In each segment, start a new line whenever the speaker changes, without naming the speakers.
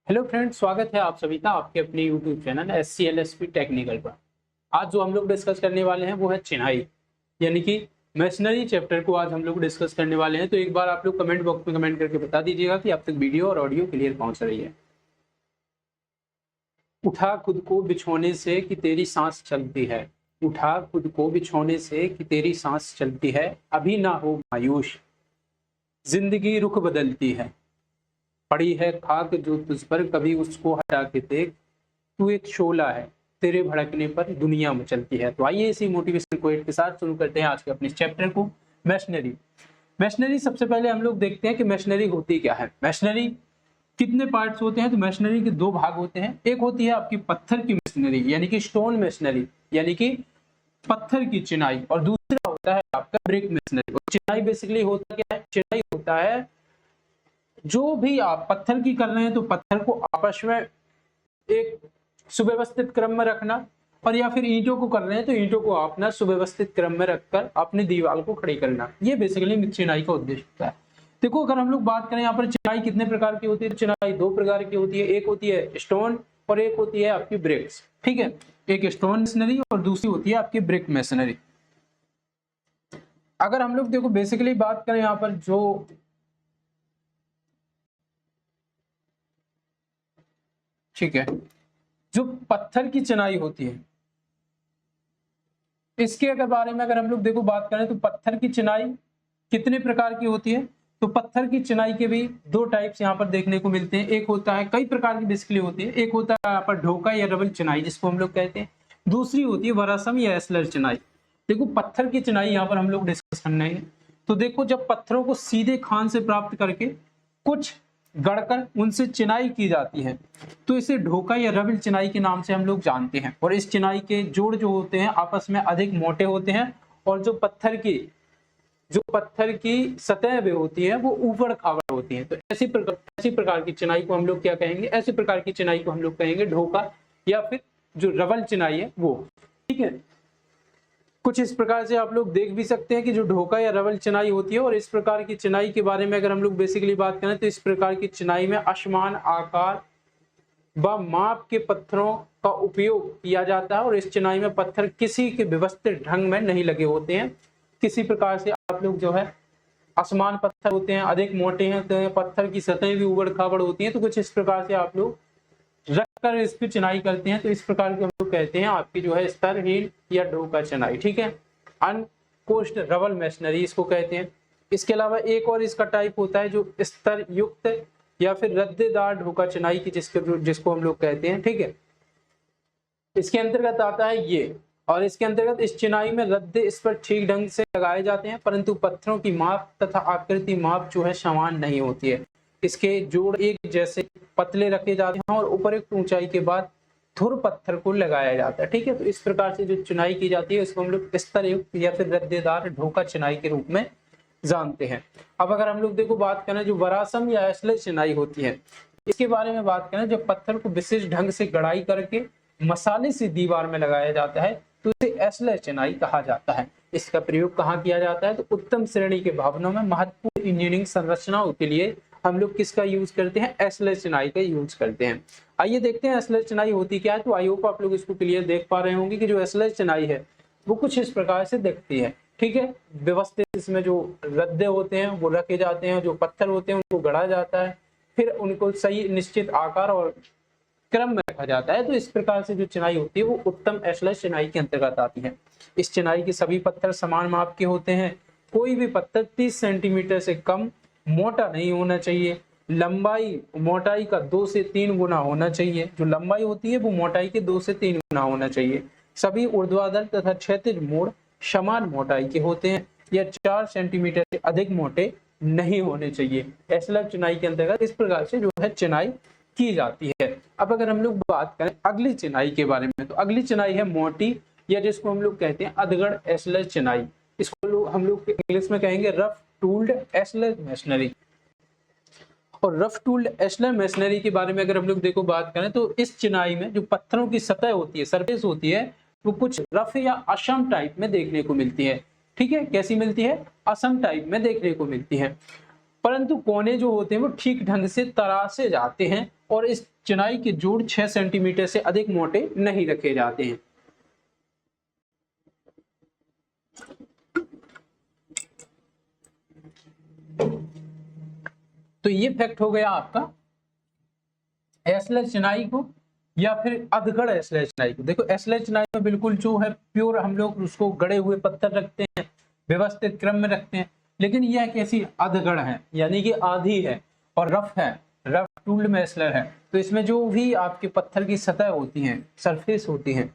Hello friends, स्वागत है आप सभी का आपके अपने यूट्यूब चैनल SCLSP टेक्निकल पर। आज जो हम लोग डिस्कस करने वाले हैं वो है चिनाई, यानी कि मशीनरी चैप्टर को आज हम लोग डिस्कस करने वाले हैं। तो एक बार आप लोग कमेंट बॉक्स में कमेंट करके बता दीजिएगा कि आप तक वीडियो और ऑडियो क्लियर पहुंच रही है। उठा खुद को बिछोने से कि तेरी सांस चलती है, उठा खुद को बिछोने से कि तेरी सांस चलती है, अभी ना हो मायूस, जिंदगी रुख बदलती है, पड़ी है खाक जो तुझ पर, कभी उसको हटा के देख, तू एक शोला है, तेरे भड़कने पर दुनिया मचलती है। तो आइए इसी मोटिवेशनल कोट के साथ शुरू करते हैं आज के अपने चैप्टर को, मशीनरी। मशीनरी सबसे पहले हम लोग देखते हैं कि मशीनरी होती क्या है। मशीनरी कितने पार्ट्स होते हैं? तो मशीनरी के दो भाग होते हैं। एक होती है आपकी पत्थर की मशीनरी यानी कि स्टोन मशीनरी, यानी कि पत्थर की चिनाई, और दूसरा होता है आपका ब्रिक मशीनरी। चिनाई बेसिकली होता क्या है? चिनाई होता है जो भी आप पत्थर की कर रहे हैं तो पत्थर को आपस में एक सुव्यवस्थित क्रम में रखना, और या फिर ईंटों को कर रहे हैं तो ईंटों को अपना सुव्यवस्थित क्रम में रखकर अपनी दीवार को खड़ी करना। ये बेसिकली चिनाई का उद्देश्य होता है। देखो, अगर हम लोग बात करें यहाँ पर चिनाई कितने प्रकार की होती है, तो चिनाई दो प्रकार की होती है। एक होती है स्टोन और एक होती है आपकी ब्रिक्स। ठीक है, एक स्टोन मशीनरी और दूसरी होती है आपकी ब्रिक मशीनरी। अगर हम लोग देखो बेसिकली बात करें यहाँ पर जो ठीक है, जो पत्थर की चिनाई होती है, इसके अगर बारे में अगर हम लोग देखो बात करें तो पत्थर की चिनाई कितने प्रकार की होती है। तो पत्थर की चिनाई के भी दो टाइप्स यहाँ पर देखने को मिलते हैं। एक होता है, कई प्रकार की बेसिकली होती है। एक होता है यहाँ पर ढोका या रबल चिनाई जिसको हम लोग कहते हैं। दूसरी होती है वरासम या एस्लर चिनाई। देखो, पत्थर की चिनाई यहाँ पर हम लोग डिस्कस करने हैं। तो देखो, जब पत्थरों को सीधे खान से प्राप्त करके कुछ गढ़कर उनसे चिनाई की जाती है तो इसे ढोका या रबल चिनाई के नाम से हम लोग जानते हैं। और इस चिनाई के जोड़ जो होते हैं आपस में अधिक मोटे होते हैं, और जो पत्थर की सतह भी होती है वो ऊबड़ खाबड़ होती है। तो ऐसी प्रकार की चिनाई को हम लोग क्या कहेंगे? ऐसी प्रकार की चिनाई को हम लोग कहेंगे ढोका, या फिर जो रबल चिनाई है वो। ठीक है, कुछ इस प्रकार से आप लोग देख भी सकते हैं कि जो ढोका या रबल चिनाई होती है। और इस प्रकार की चिनाई के बारे में अगर हम लोग बेसिकली बात करें तो इस प्रकार की चिनाई में असमान आकार व माप के पत्थरों का उपयोग किया जाता है, और इस चिनाई में पत्थर किसी के व्यवस्थित ढंग में नहीं लगे होते हैं। किसी प्रकार से आप लोग जो है असमान पत्थर होते हैं, अधिक मोटे हैं, तो पत्थर की सतहें भी उबड़ खाबड़ होती हैं। तो कुछ इस प्रकार से आप लोग रखकर इसकी चिनाई करते हैं। तो इस प्रकार की हम लोग कहते हैं आपकी जो है स्तरहीन या ढोका चिनाई। ठीक है, अनकोस्ट रबल मशीनरी इसको कहते हैं। इसके अलावा एक और इसका टाइप होता है जो स्तर युक्त या फिर रद्देदार ढोका चिनाई की जिसको हम लोग कहते हैं। ठीक है, इसके अंतर्गत आता है ये, और इसके अंतर्गत इस चिनाई में रद्दे इस पर ठीक ढंग से लगाए जाते हैं, परंतु पत्थरों की माप तथा आकृति माप जो है समान नहीं होती है। इसके जोड़ एक जैसे पतले रखे जाते हैं और उपरोक्त ऊंचाई के बाद धुर पत्थर को लगाया जाता है। ठीक है, तो इस प्रकार से जो चिनाई की जाती है इसको हम लोग स्तरयुक्त या फिर रद्देदार ढोका चिनाई के रूप में जानते हैं। अब अगर हम लोग देखो बात करें जो वरासम या एस्लर चिनाई होती है, इसके बारे में बात करें, जब पत्थर को विशेष ढंग से गढ़ाई करके मसाले से दीवार में लगाया जाता है तो इसे एस्लर चिनाई कहा जाता है। इसका प्रयोग कहाँ किया जाता है? तो उत्तम श्रेणी के भवनों में महत्वपूर्ण इंजीनियरिंग संरचनाओं के लिए हम लोग किसका यूज करते हैं? एस्लर चिनाई का यूज करते हैं। आइए देखते हैं एस्लर चिनाई होती क्या है। तो आई होप आप लोग इसको क्लियर देख पा रहे होंगे कि जो एस्लर चिनाई है वो कुछ इस प्रकार से दिखती है। ठीक है, व्यवस्थित इसमें जो रद्दे होते हैं वो रखे जाते हैं, जो पत्थर होते हैं उनको गढ़ा जाता है, फिर उनको सही निश्चित आकार और क्रम में रखा जाता है। तो इस प्रकार से जो चिनाई होती है वो उत्तम एस्लर चिनाई के अंतर्गत आती है। इस चिनाई के सभी पत्थर समान माप के होते हैं। कोई भी पत्थर 30 सेंटीमीटर से कम मोटा नहीं होना चाहिए। लंबाई मोटाई का 2 से 3 गुना होना चाहिए। जो लंबाई होती है वो मोटाई के 2 से 3 गुना होना चाहिए। सभी ऊर्ध्वाधर तथा क्षैतिज मोड़ समान मोटाई के होते हैं या 4 सेंटीमीटर से अधिक मोटे नहीं होने चाहिए। एस्लर चिनाई के अंतर्गत इस प्रकार से जो है चिनाई की जाती है। अब अगर हम लोग बात करें अगली चिनाई के बारे में, तो अगली चिनाई है मोटी, या जिसको हम लोग कहते हैं अधगढ़ एस्लर चिनाई। इसको हम लोग इंग्लिश में कहेंगे रफ टूल्ड एस्लर मशीनरी। और रफ टूल्ड एस्लर मशीनरी के बारे में अगर हम लोग देखो बात करें तो इस चिनाई में जो पत्थरों की सतह होती है, सरफेस होती है, वो कुछ रफ या असम टाइप में देखने को मिलती है। ठीक है, कैसी मिलती है? असम टाइप में देखने को मिलती है। परंतु कोने जो होते हैं वो ठीक ढंग से तरासे जाते हैं और इस चिनाई के जोड़ 6 सेंटीमीटर से अधिक मोटे नहीं रखे जाते हैं। तो ये फैक्ट हो गया आपका एस्लर चिनाई को या फिर अधगढ़ एस्लर चिनाई को। देखो एस्लर चिनाई में बिल्कुल जो है प्योर हम लोग उसको गड़े हुए पत्थर रखते हैं, व्यवस्थित क्रम में रखते हैं, लेकिन यह कैसी अधगढ़ है, यानी कि आधी है और रफ है, रफ टूल्ड में एस्लर है। तो इसमें जो भी आपके पत्थर की सतह होती है, सरफेस होती है,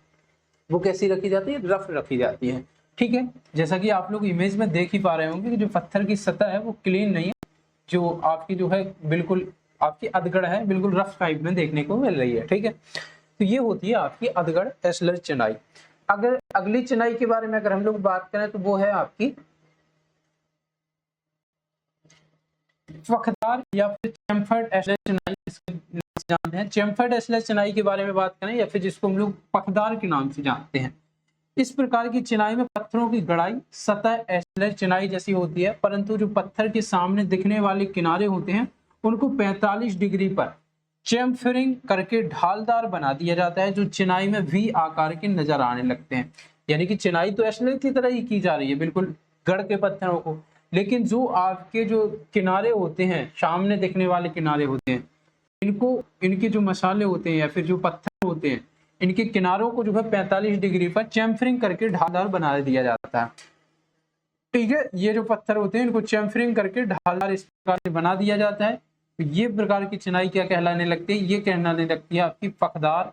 वो कैसी रखी जाती है, रफ रखी जाती है। ठीक है, जैसा कि आप लोग इमेज में देख ही पा रहे होंगे कि जो पत्थर की सतह है वो क्लीन नहीं है, जो आपकी जो है बिल्कुल आपकी अधगढ़ है, बिल्कुल रफ टाइप में देखने को मिल रही है। ठीक है, तो ये होती है आपकी अधगढ़ एस्लर चिनाई। अगर अगली चिनाई के बारे में अगर हम लोग बात करें तो वो है आपकी पखदार या फिर चैम्फर्ड एस्लर चिनाई, इसके नाम से जानते हैं। चैम्फर्ड एस्लर चिनाई के बारे में बात करें या फिर जिसको हम लोग पखदार के नाम से जानते हैं। इस प्रकार की चिनाई में पत्थरों की गड़ाई सतह एस्लर चिनाई जैसी होती है, परंतु जो पत्थर के सामने दिखने वाले किनारे होते हैं उनको 45 डिग्री पर चैम्फरिंग करके ढालदार बना दिया जाता है, जो चिनाई में वी आकार के नजर आने लगते हैं। यानी कि चिनाई तो एस्लर की तरह ही की जा रही है, बिल्कुल गढ़ के पत्थरों को, लेकिन जो आपके जो किनारे होते हैं, सामने दिखने वाले किनारे होते हैं, इनको इनके जो मसाले होते हैं या फिर जो पत्थर होते हैं, इनके किनारों को जो है 45 डिग्री पर चैम्फरिंग करके ढालदार बना दिया जाता है। ठीक है, ये जो पत्थर होते हैं इनको चैम्फरिंग करके ढालदार इस प्रकार से बना दिया जाता है। तो ये प्रकार की चिनाई क्या कहलाने लगती है, ये कहलाने लगती है आपकी पखदार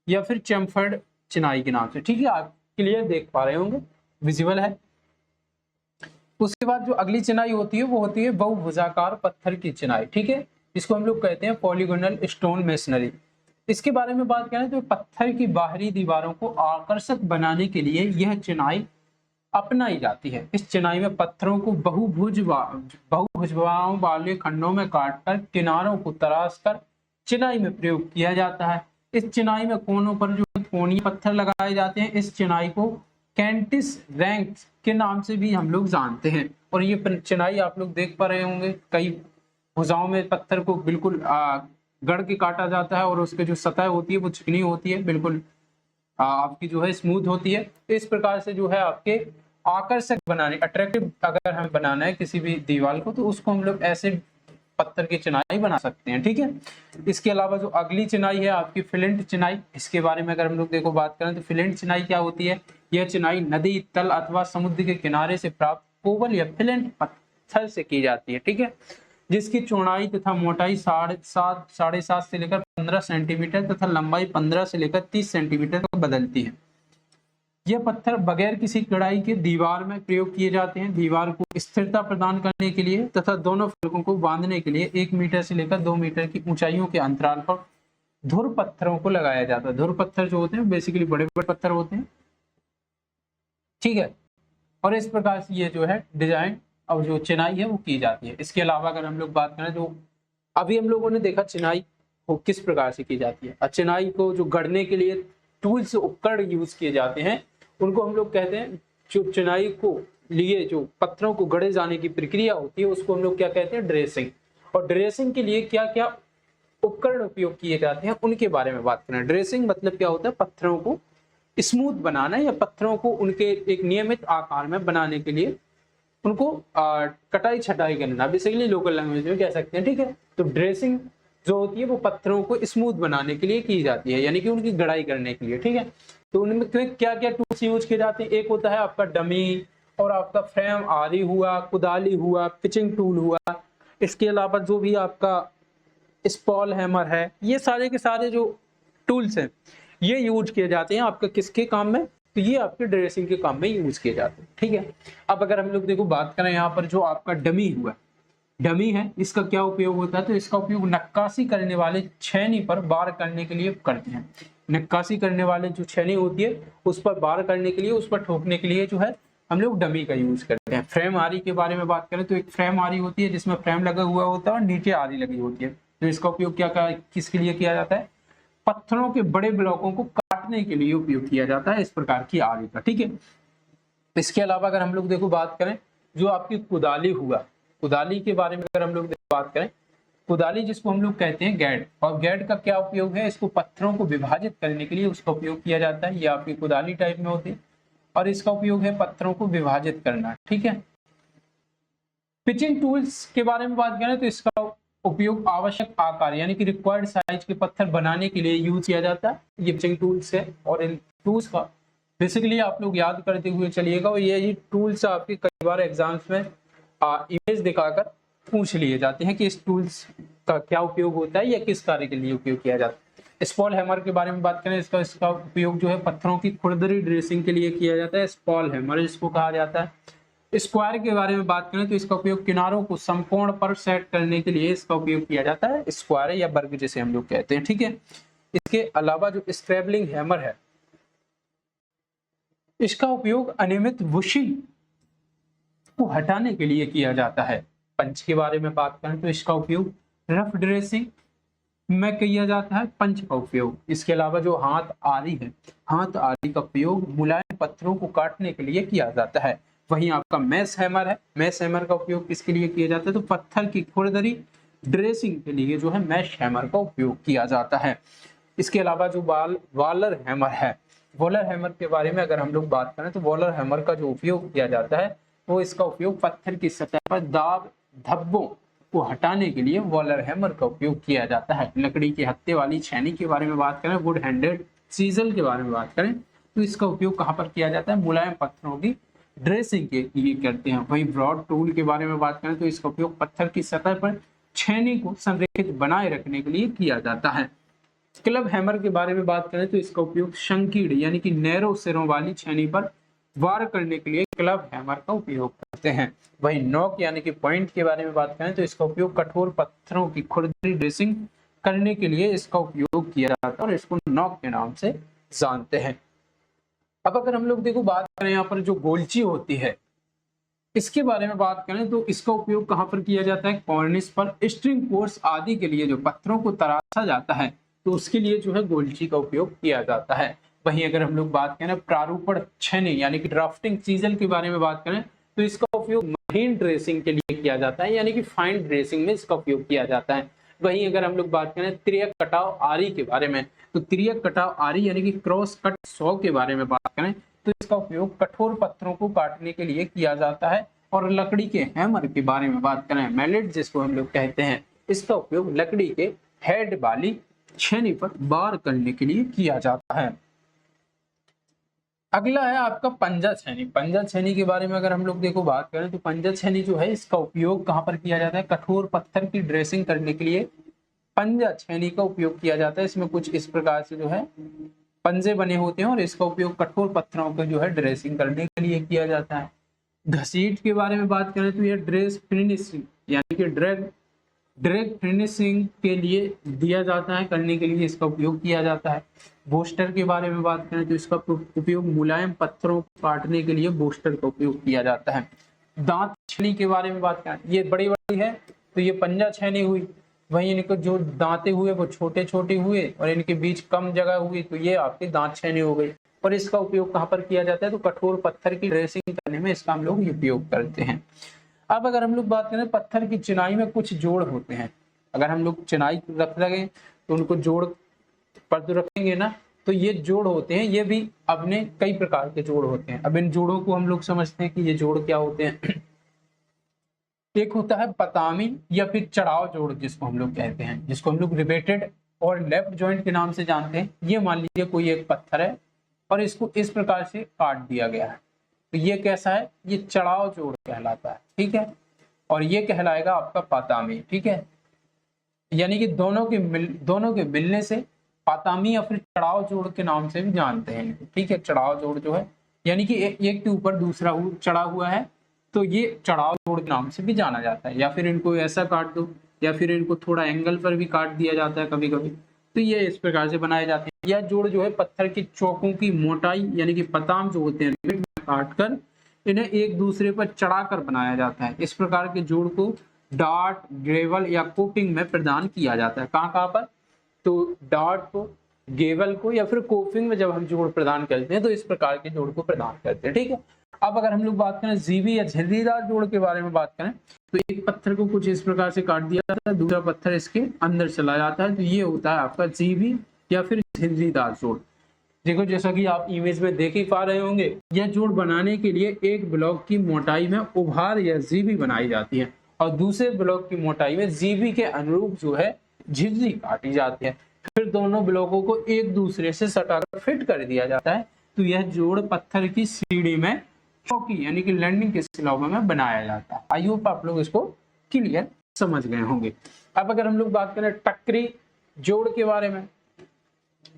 या फिर चैम्फर्ड चिनाई के नाम से। ठीक है, आप क्लियर देख पा रहे होंगे, विजिबल है। उसके बाद जो अगली चिनाई होती है वो होती है बहुभुजाकार पत्थर की चिनाई। ठीक है, इसको हम लोग कहते हैं पॉलीगोनल स्टोन मेसनरी। इसके बारे में बात करें तो पत्थर की बाहरी दीवारों को आकर्षक बनाने के लिए यह चिनाई अपनाई जाती है। इस चिनाई में पत्थरों को बहुभुजवाओं वाले खंडों में काटकर किनारों को तराशकर चिनाई में प्रयोग किया जाता है। इस चिनाई में कोनों पर जो कोणीय पत्थर लगाए जाते हैं। इस चिनाई को कैंटिस रैंक के नाम से भी हम लोग जानते हैं। और ये चिनाई आप लोग देख पा रहे होंगे, कई भुजाओं में पत्थर को बिल्कुल गढ़ के काटा जाता है और उसके जो सतह होती है वो चिकनी होती है, बिल्कुल आपकी जो है स्मूथ होती है। तो इस प्रकार से जो है आपके आकर्षक बनाने, अट्रैक्टिव अगर हमें बनाना है किसी भी दीवार को, तो उसको हम लोग ऐसे पत्थर की चिनाई बना सकते हैं। ठीक है, इसके अलावा जो अगली चिनाई है आपकी फ्लिंट चिनाई, इसके बारे में अगर हम लोग देखो बात करें तो फ्लिंट चिनाई क्या होती है। यह चिनाई नदी तल अथवा समुद्र के किनारे से प्राप्त कोवल या फ्लिंट पत्थर से की जाती है। ठीक है, जिसकी चौड़ाई तथा मोटाई 7.5 से लेकर 15 सेंटीमीटर तथा लंबाई 15 से लेकर 30 सेंटीमीटर तक बदलती है। यह पत्थर बगैर किसी कड़ाई के दीवार में प्रयोग किए जाते हैं। दीवार को स्थिरता प्रदान करने के लिए तथा दोनों फलकों को बांधने के लिए 1 मीटर से लेकर 2 मीटर की ऊंचाइयों के अंतराल पर धुर पत्थरों को लगाया जाता है। धुर पत्थर जो होते हैं बेसिकली बड़े बड़े पत्थर होते हैं। ठीक है, और इस प्रकार से ये जो है डिजाइन और जो चिनाई है वो की जाती है। इसके अलावा अगर हम लोग बात करें तो अभी हम लोगों ने देखा चिनाई को किस प्रकार से की जाती है। चिनाई को जो गढ़ने के लिए टूल्स उपकरण यूज किए जाते हैं उनको हम लोग कहते हैं, जो चिनाई को लिए जो पत्थरों को गढ़े जाने की प्रक्रिया होती है उसको हम लोग क्या कहते हैं, ड्रेसिंग। और ड्रेसिंग के लिए क्या क्या उपकरण उपयोग किए जाते हैं उनके बारे में बात करें। ड्रेसिंग मतलब क्या होता है, पत्थरों को स्मूथ बनाना या पत्थरों को उनके एक नियमित आकार में बनाने के लिए उनको कटाई छटाई करना, बेसिकली लोकल लैंग्वेज में कह सकते हैं। ठीक है, तो ड्रेसिंग जो होती है वो पत्थरों को स्मूथ बनाने के लिए की जाती है, यानी कि उनकी गढ़ाई करने के लिए। ठीक है, तो उनमें क्या क्या टूल्स यूज किए जाते हैं। एक होता है आपका डमी और आपका फ्रेम आरी हुआ, कुदाली हुआ, पिचिंग टूल हुआ। इसके अलावा जो भी आपका स्पॉल हैमर है, ये सारे के सारे जो टूल्स हैं ये यूज किए जाते हैं आपका किसके काम में, तो ये आपके ड्रेसिंग के काम में यूज किए जाते हैं। ठीक है, अब अगर हम लोग देखो बात करें यहाँ पर जो आपका डमी हुआ, डमी है, इसका क्या उपयोग होता है, तो इसका उपयोग नक्काशी करने वाले छेनी पर बार करने के लिए करते हैं। नक्काशी करने वाले जो छेनी होती है उस पर बार करने के लिए, उस पर ठोकने के लिए जो है हम लोग डमी का यूज करते हैं। फ्रेम आरी के बारे में बात करें तो एक फ्रेम आरी होती है जिसमें फ्रेम लगा हुआ होता है और नीचे आरी लगी होती है। तो इसका उपयोग क्या किसके लिए किया जाता है, पत्थरों के बड़े ब्लॉकों को काटने के लिए उपयोग किया जाता है इस प्रकार की आरी का। ठीक है, इसके अलावा अगर हम लोग देखो बात करें जो आपकी कुदाली हुआ, कुदाली के बारे में अगर हम लोग बात करें, कुदाली जिसको हम लोग कहते हैं गैड, और गैड का क्या उपयोग है, इसको पत्थरों को विभाजित करने के लिए उसका उपयोग किया जाता है। ये आपकी कुदाली टाइप में होती है और इसका उपयोग है पत्थरों को विभाजित करना। ठीक है। पिचिंग टूल्स के बारे में बात करें तो इसका उपयोग आवश्यक आकार यानी कि रिक्वायर्ड साइज के पत्थर बनाने के लिए यूज किया जाता है। ये पिचिंग टूल्स है और इन टूल्स का बेसिकली आप लोग याद करते हुए चलिएगा, और ये टूल्स आपके कई बार एग्जाम्स में इमेज दिखाकर पूछ लिए जाते हैं कि इस टूल्स का क्या उपयोग होता है या किस कार्य के लिए उपयोग किया जाता है। स्पॉल हैमर के बारे में बात करें, इसका उपयोग जो है पत्थरों की खुरदरी ड्रेसिंग के लिए किया जाता है। स्पॉल हैमर इसको कहा जाता है। स्क्वायर के बारे में बात करें तो इसका उपयोग किनारों को समकोण पर सेट करने के लिए इसका उपयोग किया जाता है, स्क्वायर या वर्ग जिसे हम लोग कहते हैं। ठीक है। इसके अलावा जो स्क्रैबलिंग हैमर है, इसका उपयोग अनियमित बुशिंग को हटाने के लिए किया जाता है। पंच के बारे में बात करें तो इसका उपयोग रफ ड्रेसिंग में किया जाता है, पंच का उपयोग। इसके अलावा जो हाथ आरी है, हाथ आरी का उपयोग मुलायम पत्थरों को काटने के लिए किया जाता है। वहीं आपका मैस हैमर है, मैस हैमर का उपयोग किसके लिए किया जाता है, तो पत्थर की खुरदरी ड्रेसिंग के लिए जो है मैश हैमर का उपयोग किया जाता है। इसके अलावा जो वॉलर हैमर है, वॉलर हैमर के बारे में अगर हम लोग बात करें तो वॉलर हैमर का जो उपयोग किया जाता है वो इसका उपयोग पत्थर की सतह पर दाग धब्बों को हटाने के लिए वॉलर हैमर का उपयोग किया जाता है। लकड़ी के हत्थे वाली छेनी के बारे में बात करें, वुड हैंडेड सीजल के बारे में बात करें तो इसका उपयोग कहाँ पर किया जाता है, मुलायम पत्थरों की ड्रेसिंग के लिए करते हैं। वहीं ब्रॉड टूल के बारे में बात करें तो इसका उपयोग पत्थर की सतह पर छेनी को संरेखित बनाए रखने के लिए किया जाता है। क्लब हैमर के बारे में बात करें तो इसका उपयोग संकीर्ण यानी कि नैरो सिरों वाली छेनी पर वार करने के लिए क्लब हैमर का उपयोग करते हैं। वहीं नॉक यानी कि पॉइंट के बारे में बात करें तो इसका उपयोग कठोर पत्थरों की खुरदरी ड्रेसिंग करने के लिए इसका उपयोग किया जाता है और इसको नॉक के नाम से जानते हैं। अब अगर हम लोग देखो बात करें यहाँ पर जो गोलची होती है, इसके बारे में बात करें तो इसका उपयोग कहाँ पर किया जाता है, कॉर्निस पर स्ट्रिंग कोर्स आदि के लिए जो पत्थरों को तराशा जाता है तो उसके लिए जो है गोलची का उपयोग किया जाता है। वहीं अगर हम लोग बात करें प्रारूपण छेनी यानी कि ड्राफ्टिंग चीजल के बारे में बात करें तो इसका उपयोग महीन ड्रेसिंग के लिए किया जाता है यानी कि फाइन ड्रेसिंग में इसका उपयोग किया जाता है। वहीं अगर हम लोग बात करें त्रियक कटाव आरी के बारे में तो त्रियक कटाव आरी यानी कि क्रॉस कट सॉ के बारे में बात करें तो इसका उपयोग कठोर पत्थरों को काटने के लिए किया जाता है। और लकड़ी के हैमर के बारे में बात करें, मैलेट जिसको हम लोग कहते हैं, इसका उपयोग लकड़ी के हेड वाली छेनी पर वार करने के लिए किया जाता है। अगला है आपका पंजा छेनी। पंजा छेनी के बारे में अगर हम लोग देखो बात करें तो पंजा छेनी जो है इसका उपयोग कहाँ पर किया जाता है, कठोर पत्थर की ड्रेसिंग करने के लिए पंजा छेनी का उपयोग किया जाता है। इसमें कुछ इस प्रकार से जो है पंजे बने होते हैं और इसका उपयोग कठोर पत्थरों को जो है ड्रेसिंग करने के लिए किया जाता है। घसीट के बारे में बात करें तो यह ड्रेस फिनिशिंग यानी कि ड्रैग फिनिशिंग के लिए दिया जाता है, करने के लिए इसका उपयोग किया जाता है। बोस्टर के बारे में बात करें तो इसका उपयोग मुलायम पत्थरों को काटने के लिए बोस्टर का उपयोग किया जाता है। दांत छेनी के बारे में बात करें, ये बड़ी बड़ी है तो ये पंजा छेनी हुई, वहीं इनको जो दांते हुए वो छोटे छोटे हुए और इनके बीच कम जगह हुई तो ये आपकी दांत छेनी हो गई। और इसका उपयोग कहाँ पर किया जाता है, तो कठोर पत्थर की ड्रेसिंग करने में इसका हम लोग उपयोग करते हैं। अब अगर हम लोग बात करें पत्थर की चिनाई में कुछ जोड़ होते हैं, अगर हम लोग चिनाई रख लगे तो उनको जोड़ पर तो रखेंगे ना, तो ये जोड़ होते हैं, ये भी अपने कई प्रकार के जोड़ होते हैं। अब इन जोड़ों को हम लोग समझते हैं कि ये जोड़ क्या होते हैं। एक होता है पतामी या फिर चढ़ाव जोड़ जिसको हम लोग कहते हैं, जिसको हम लोग रिवेटेड और लेफ्ट जॉइंट के नाम से जानते हैं। ये मान लीजिए कोई एक पत्थर है और इसको इस प्रकार से काट दिया गया है तो ये कैसा है, ये चढ़ाव जोड़ कहलाता है। ठीक है, और ये कहलाएगा आपका पातामी। ठीक है, यानी कि दोनों के मिलने से पातामी या फिर चढ़ाव जोड़ के नाम से भी जानते हैं। ठीक है, चढ़ाव जोड़ जो है यानी कि एक के ऊपर दूसरा चढ़ा हुआ है तो ये चढ़ाव जोड़ के नाम से भी जाना जाता है। या फिर इनको ऐसा काट दो या फिर इनको थोड़ा एंगल पर भी काट दिया जाता है कभी कभी, तो ये इस प्रकार से बनाए जाते हैं। यह जोड़ जो है पत्थर की चौकों की मोटाई यानी कि पताम जो होते हैं काट कर इन्हें एक दूसरे पर चढ़ाकर बनाया जाता है। इस प्रकार के जोड़ को डार्ट, ग्रेवल या कोपिंग में प्रदान किया जाता है। कहाँ पर, तो डार्ट को, गेवल को या फिर कोपिंग में जब हम जोड़ प्रदान करते हैं तो इस प्रकार के जोड़ को प्रदान करते हैं। ठीक है, अब अगर हम लोग बात करें जीबी या झिर्रीदार जोड़ के बारे में बात करें तो एक पत्थर को कुछ इस प्रकार से काट दिया जाता है, दूसरा पत्थर इसके अंदर चला जाता है, तो ये होता है आपका जीबी या फिर झिर्रीदार जोड़। देखो जैसा कि आप इमेज में देख ही पा रहे होंगे, यह जोड़ बनाने के लिए एक ब्लॉक की मोटाई में उभार या जीबी बनाई जाती है और दूसरे ब्लॉक की मोटाई में जीबी के अनुरूप जो है झिर्री काटी जाती है, फिर दोनों ब्लॉकों को एक दूसरे से सटाकर फिट कर दिया जाता है। तो यह जोड़ पत्थर की सीढ़ी में चौकी यानी कि लैंडिंग के स्लैब में बनाया जाता है। आई होप आप लोग इसको क्लियर समझ गए होंगे। अब अगर हम लोग बात करें टक्करी जोड़ के बारे में,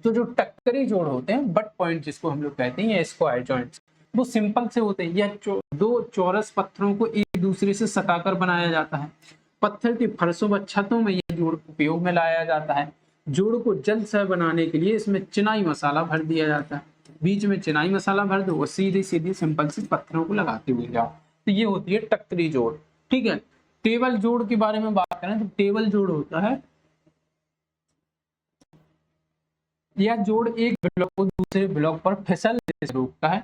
तो जो टक्करी जोड़ होते हैं, बट पॉइंट जिसको हम लोग कहते हैं या स्क्वायर जॉइंट्स, वो सिंपल से होते हैं। यह दो चौरस पत्थरों को एक दूसरे से सटाकर बनाया जाता है। पत्थर की फर्शों व छतों में यह जोड़ उपयोग में लाया जाता है। जोड़ को जल्द से बनाने के लिए इसमें चिनाई मसाला भर दिया जाता है, बीच में चिनाई मसाला भर दो और सीधी सीधी सिंपल से पत्थरों को लगाते हुए जाओ, तो ये होती है टक्करी जोड़। ठीक है, टेबल जोड़ के बारे में बात करें तो टेबल जोड़ होता है, यह जोड़ एक ब्लॉक को दूसरे ब्लॉक पर फिसलने से रोकता है।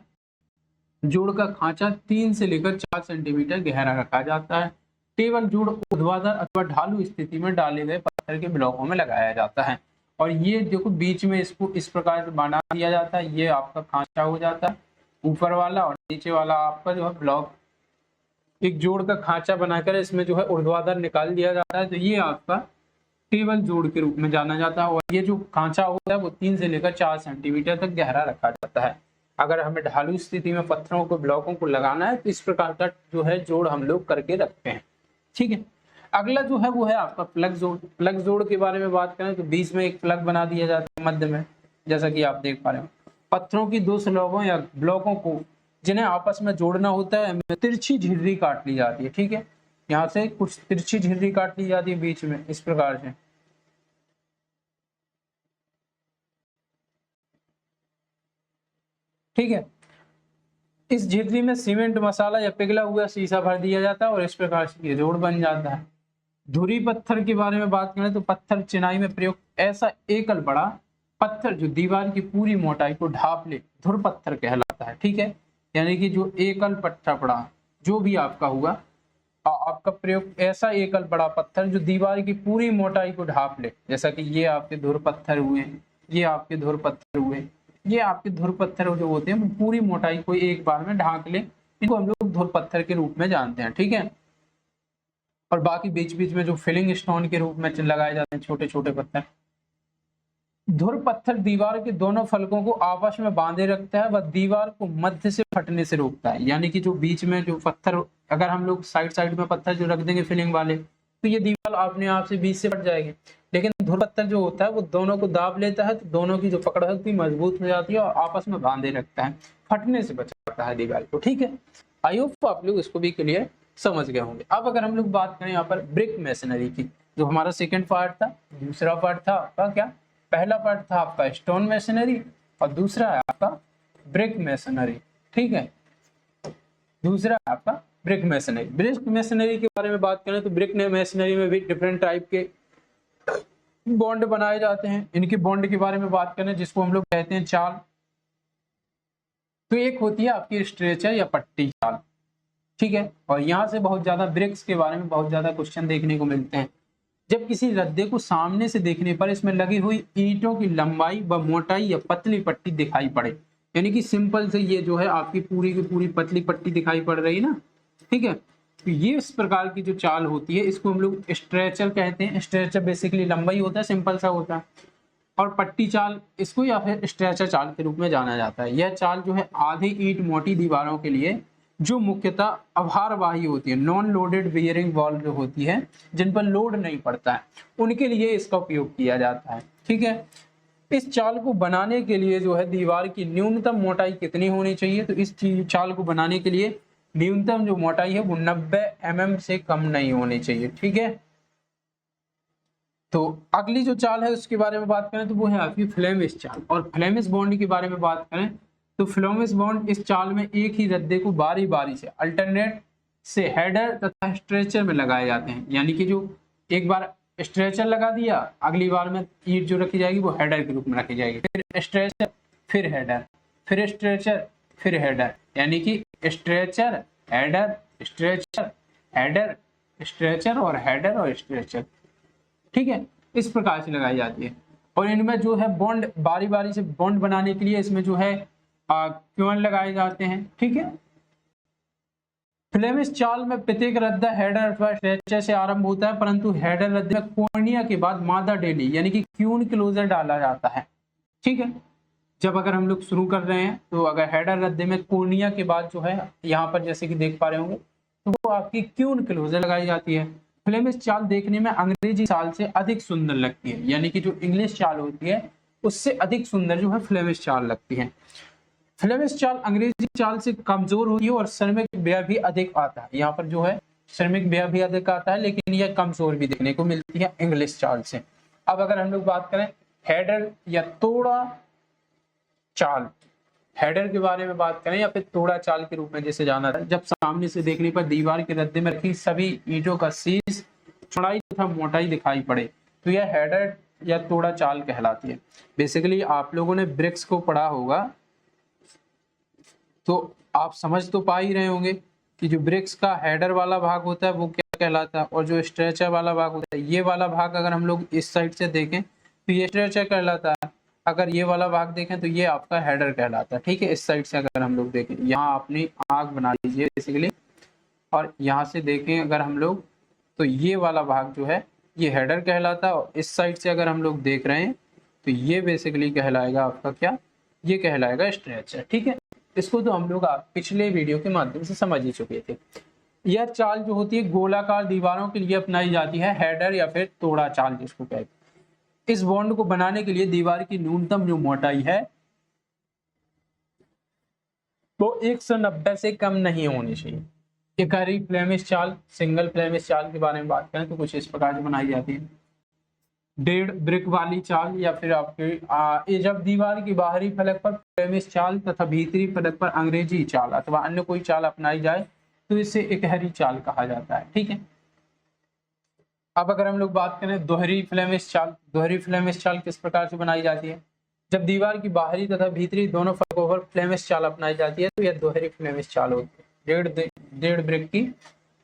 जोड़ का खांचा 3 से लेकर 4 सेंटीमीटर गहरा रखा जाता है। टेबल जोड़ ऊर्ध्वाधर अथवा ढालू स्थिति में डाले गए पत्थर के ब्लॉकों में लगाया जाता है और ये देखो बीच में इसको इस प्रकार से बना दिया जाता है। ये आपका खांचा हो जाता है ऊपर वाला और नीचे वाला आपका जो है ब्लॉक। एक जोड़ का खांचा बनाकर इसमें जो है ऊर्ध्वाधर निकाल दिया जाता है, तो ये आपका टेबल जोड़ के रूप में जाना जाता है। और ये जो खांचा होता है वो 3 से लेकर 4 सेंटीमीटर तक गहरा रखा जाता है। अगर हमें ढालू स्थिति में पत्थरों को ब्लॉकों को लगाना है तो इस प्रकार का जो है जोड़ हम लोग करके रखते हैं। ठीक है, अगला जो है वो है आपका प्लग जोड़। प्लग जोड़ के बारे में बात करें तो बीच में एक प्लग बना दिया जाता है मध्य में, जैसा कि आप देख पा रहे हो। पत्थरों की दो स्लैबों या ब्लॉकों को जिन्हें आपस में जोड़ना होता है तिरछी झिर्री काट ली जाती है। ठीक है, यहाँ से कुछ तिरछी झिर्री काट ली जाती है बीच में इस प्रकार से। ठीक है, इस झिर्री में सीमेंट मसाला या पिघला हुआ शीशा भर दिया जाता है और इस प्रकार से ये जोड़ बन जाता है। धुरी पत्थर के बारे में बात करें तो पत्थर चिनाई में प्रयोग ऐसा एकल बड़ा पत्थर जो दीवार की पूरी मोटाई को ढाप ले धुर पत्थर कहलाता है। ठीक है, यानी कि जो एकल पत्थर बड़ा जो भी आपका हुआ, आपका प्रयोग ऐसा एकल बड़ा पत्थर जो दीवार की पूरी मोटाई को ढाप ले, जैसा कि ये आपके धुर पत्थर हुए, ये आपके धुर पत्थर हुए, ये आपके धुर पत्थर जो होते हैं वो पूरी मोटाई को एक बार में ढांक ले, इनको हम लोग धुर पत्थर के रूप में जानते हैं। ठीक है, और बाकी बीच बीच में जो फिलिंग स्टोन के रूप में लगाए जाते हैं छोटे छोटे पत्थर। धुर पत्थर दीवार के दोनों फलकों को आपस में बांधे रखता है व दीवार को मध्य से फटने से रोकता है। यानी कि जो बीच में जो पत्थर, अगर हम लोग साइड साइड में पत्थर जो रख देंगे फिलिंग वाले, तो ये दीवार अपने आप से बीच से फट जाएगी। लेकिन धुर पत्थर जो होता है वो दोनों को दाब लेता है, तो दोनों की जो पकड़ होती है मजबूत हो जाती है और आपस में बांधे रखता है, फटने से बचाता है दीवार को। ठीक है, आई होप आप लोग इसको भी क्लियर समझ गए होंगे। अब अगर हम लोग बात करें यहाँ पर ब्रिक मैसनरी की, जो हमारा सेकंड पार्ट था, दूसरा पार्ट था आपका क्या, पहला पार्ट था आपका स्टोन मैसनरी और दूसरा है आपका ब्रिक मैसनरी। ठीक है, दूसरा है आपका ब्रिक मैसनरी। ब्रिक मैसनरी के बारे में बात करें तो ब्रिक मैसनरी में भी डिफरेंट टाइप के बॉन्ड बनाए जाते हैं। इनके बॉन्ड के बारे में बात करें जिसको हम लोग कहते हैं चाल, तो एक होती है आपकी स्ट्रेचर या पट्टी चाल। ठीक है, और यहाँ से बहुत ज्यादा ब्रिक्स के बारे में बहुत ज्यादा क्वेश्चन देखने को मिलते हैं। जब किसी रद्दे को सामने से देखने पर इसमें लगी हुई ईंटों की लंबाई व मोटाई या पतली पट्टी दिखाई पड़े, यानी कि सिंपल से ये जो है आपकी पूरी की पूरी पतली पट्टी दिखाई पड़ रही है ना। ठीक है, तो ये इस प्रकार की जो चाल होती है इसको हम लोग स्ट्रेचर कहते हैं। स्ट्रेचर बेसिकली लंबाई होता है, सिंपल सा होता है, और पट्टी चाल इसको या फिर स्ट्रेचर चाल के रूप में जाना जाता है। यह चाल जो है आधी ईंट मोटी दीवारों के लिए जो मुख्यतः अभारवाही होती है, नॉन लोडेड बियरिंग वॉल जो होती है, जिन पर लोड नहीं पड़ता है, उनके लिए इसका उपयोग किया जाता है। ठीक है, इस चाल को बनाने के लिए जो है दीवार की न्यूनतम मोटाई कितनी होनी चाहिए, तो इस चाल को बनाने के लिए न्यूनतम जो मोटाई है वो 90 mm से कम नहीं होनी चाहिए। ठीक है, तो अगली जो चाल है उसके बारे में बात करें तो वो है आपकी फ्लेमिश चाल। और फ्लेमिश बॉन्ड के बारे में बात करें तो फ्लेमिश बॉन्ड इस चाल में एक ही रद्दे को बारी बारी से अल्टरनेट से हेडर तथा स्ट्रेचर में लगाए जाते हैं। यानी कि जो एक बार स्ट्रेचर लगा दिया, अगली बार में ईंट जो रखी जाएगी वो हेडर के रूप में रखी जाएगी, फिर स्ट्रेचर, फिर हेडर, फिर स्ट्रेचर, फिर हेडर, यानी कि stretcher, header, stretcher, header, stretcher और हेडर और स्ट्रेचर। ठीक है, इस प्रकार से लगाई जाती है। और इनमें जो है बॉन्ड बारी बारी से बॉन्ड बनाने के लिए इसमें जो है क्यून लगाए जाते हैं। ठीक है, फ्लेमिश चाल में प्रत्येक रद्दा हेडर अथवा स्ट्रेचर से आरंभ होता है, परंतु हेडर रद्दे में कोर्निया के बाद मादा डेली यानी कि क्यून क्लोजर डाला जाता है। ठीक है, जब अगर हम लोग शुरू कर रहे हैं तो अगर हेडर रद्दे में कोर्निया के बाद जो है यहाँ पर जैसे कि देख पा रहे होंगे तो वो आपकी क्यून क्लोजर लगाई जाती है। फ्लेमिश चाल देखने में अंग्रेजी चाल से अधिक सुंदर लगती है, यानी कि जो इंग्लिश चाल होती है उससे अधिक सुंदर जो है फ्लेमिश चाल लगती है। फ्लेमिश चाल अंग्रेजी चाल से कमजोर होती है और श्रमिक व्यय भी अधिक आता है। यहाँ पर जो है श्रमिक व्यय भी अधिक आता है, लेकिन यह कमजोर भी देखने को मिलती है इंग्लिश चाल से। अब अगर हम लोग बात करें हेडर या तोड़ा चाल, हेडर के बारे में बात करें या फिर तोड़ा चाल के रूप में जैसे जाना था, जब सामने से देखने पर दीवार के रद्दे में रखी सभी ईंटों का शीर्ष, चौड़ाई तथा मोटाई दिखाई पड़े तो यह हेडर या तोड़ा चाल कहलाती है। बेसिकली आप लोगों ने ब्रिक्स को पढ़ा होगा तो आप समझ तो पा ही रहे होंगे कि जो ब्रिक्स का हेडर वाला भाग होता है वो क्या कहलाता है, और जो स्ट्रेचर वाला भाग होता है, ये वाला भाग अगर हम लोग इस साइड से देखें तो ये स्ट्रेचर कहलाता है, अगर ये वाला भाग देखें तो ये आपका हेडर कहलाता है। ठीक है, इस साइड से अगर हम लोग देखें, यहाँ अपनी आंख बना लीजिए बेसिकली, और यहाँ से देखें अगर हम लोग तो ये वाला भाग जो है ये हेडर कहलाता है, और इस साइड से अगर हम लोग देख रहे हैं तो ये बेसिकली कहलाएगा आपका क्या, ये कहलाएगा स्ट्रेचर। ठीक है, इसको तो हम लोग पिछले वीडियो के माध्यम से समझ ही चुके थे। यह चाल जो होती है गोलाकार दीवारों के लिए अपनाई जाती है, हेडर या फिर तोड़ा चाल जिसको कहते हैं। इस बॉन्ड को बनाने के लिए दीवार की न्यूनतम जो मोटाई है वो 190 से कम नहीं होनी चाहिए। एकहरी फ्लेमिश चाल, सिंगल फ्लेमिश चाल के बारे में बात करें तो कुछ इस प्रकार से बनाई जाती है। डेढ़ ब्रिक वाली चाल या फिर आपके जब दीवार की बाहरी फलक पर फ्लेमिश चाल तथा भीतरी फलक पर अंग्रेजी चाल अथवा अन्य कोई चाल अपनाई जाए तो इसे एकहरी चाल कहा जाता है। ठीक है, अब अगर हम लोग बात करें दोहरी फ्लेमिश चाल, दोहरी फ्लेमिश चाल किस प्रकार से बनाई जाती है, जब दीवार की बाहरी तथा भीतरी दोनों फलकों पर फ्लेमिश चाल अपनाई जाती है तो यह दोहरी फ्लेमिश चाल होती है। डेढ़ ब्रिक की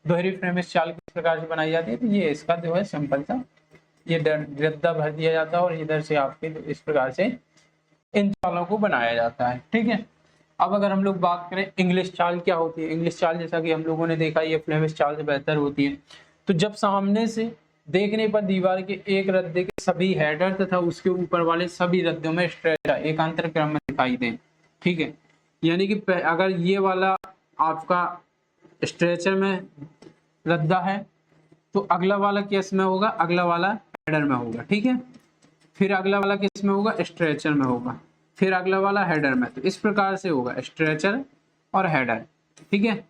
दोहरी फ्लेमिश चाल किस प्रकार से बनाई जाती है, तो ये इसका जो है सिंपल सा ये रद्दा भर दिया जाता है और इधर से आपके इस प्रकार से इन चालों को बनाया जाता है। ठीक है, अब अगर हम लोग बात करें इंग्लिश चाल क्या होती है, इंग्लिश चाल जैसा कि हम लोगों ने देखा ये फ्लेमिश चाल से बेहतर होती है। तो जब सामने से देखने पर दीवार के एक रद्दे के सभी हेडर तथा उसके ऊपर वाले सभी रद्दों में स्ट्रेचर एकांतर क्रम में दिखाई दें। ठीक है, यानी कि अगर ये वाला आपका स्ट्रेचर में रद्दा है तो अगला वाला किस में होगा, अगला वाला हेडर में होगा। ठीक है, फिर अगला वाला किस में होगा, स्ट्रेचर में होगा, फिर अगला वाला हेडर में। तो इस प्रकार से होगा स्ट्रेचर और हेडर। ठीक है,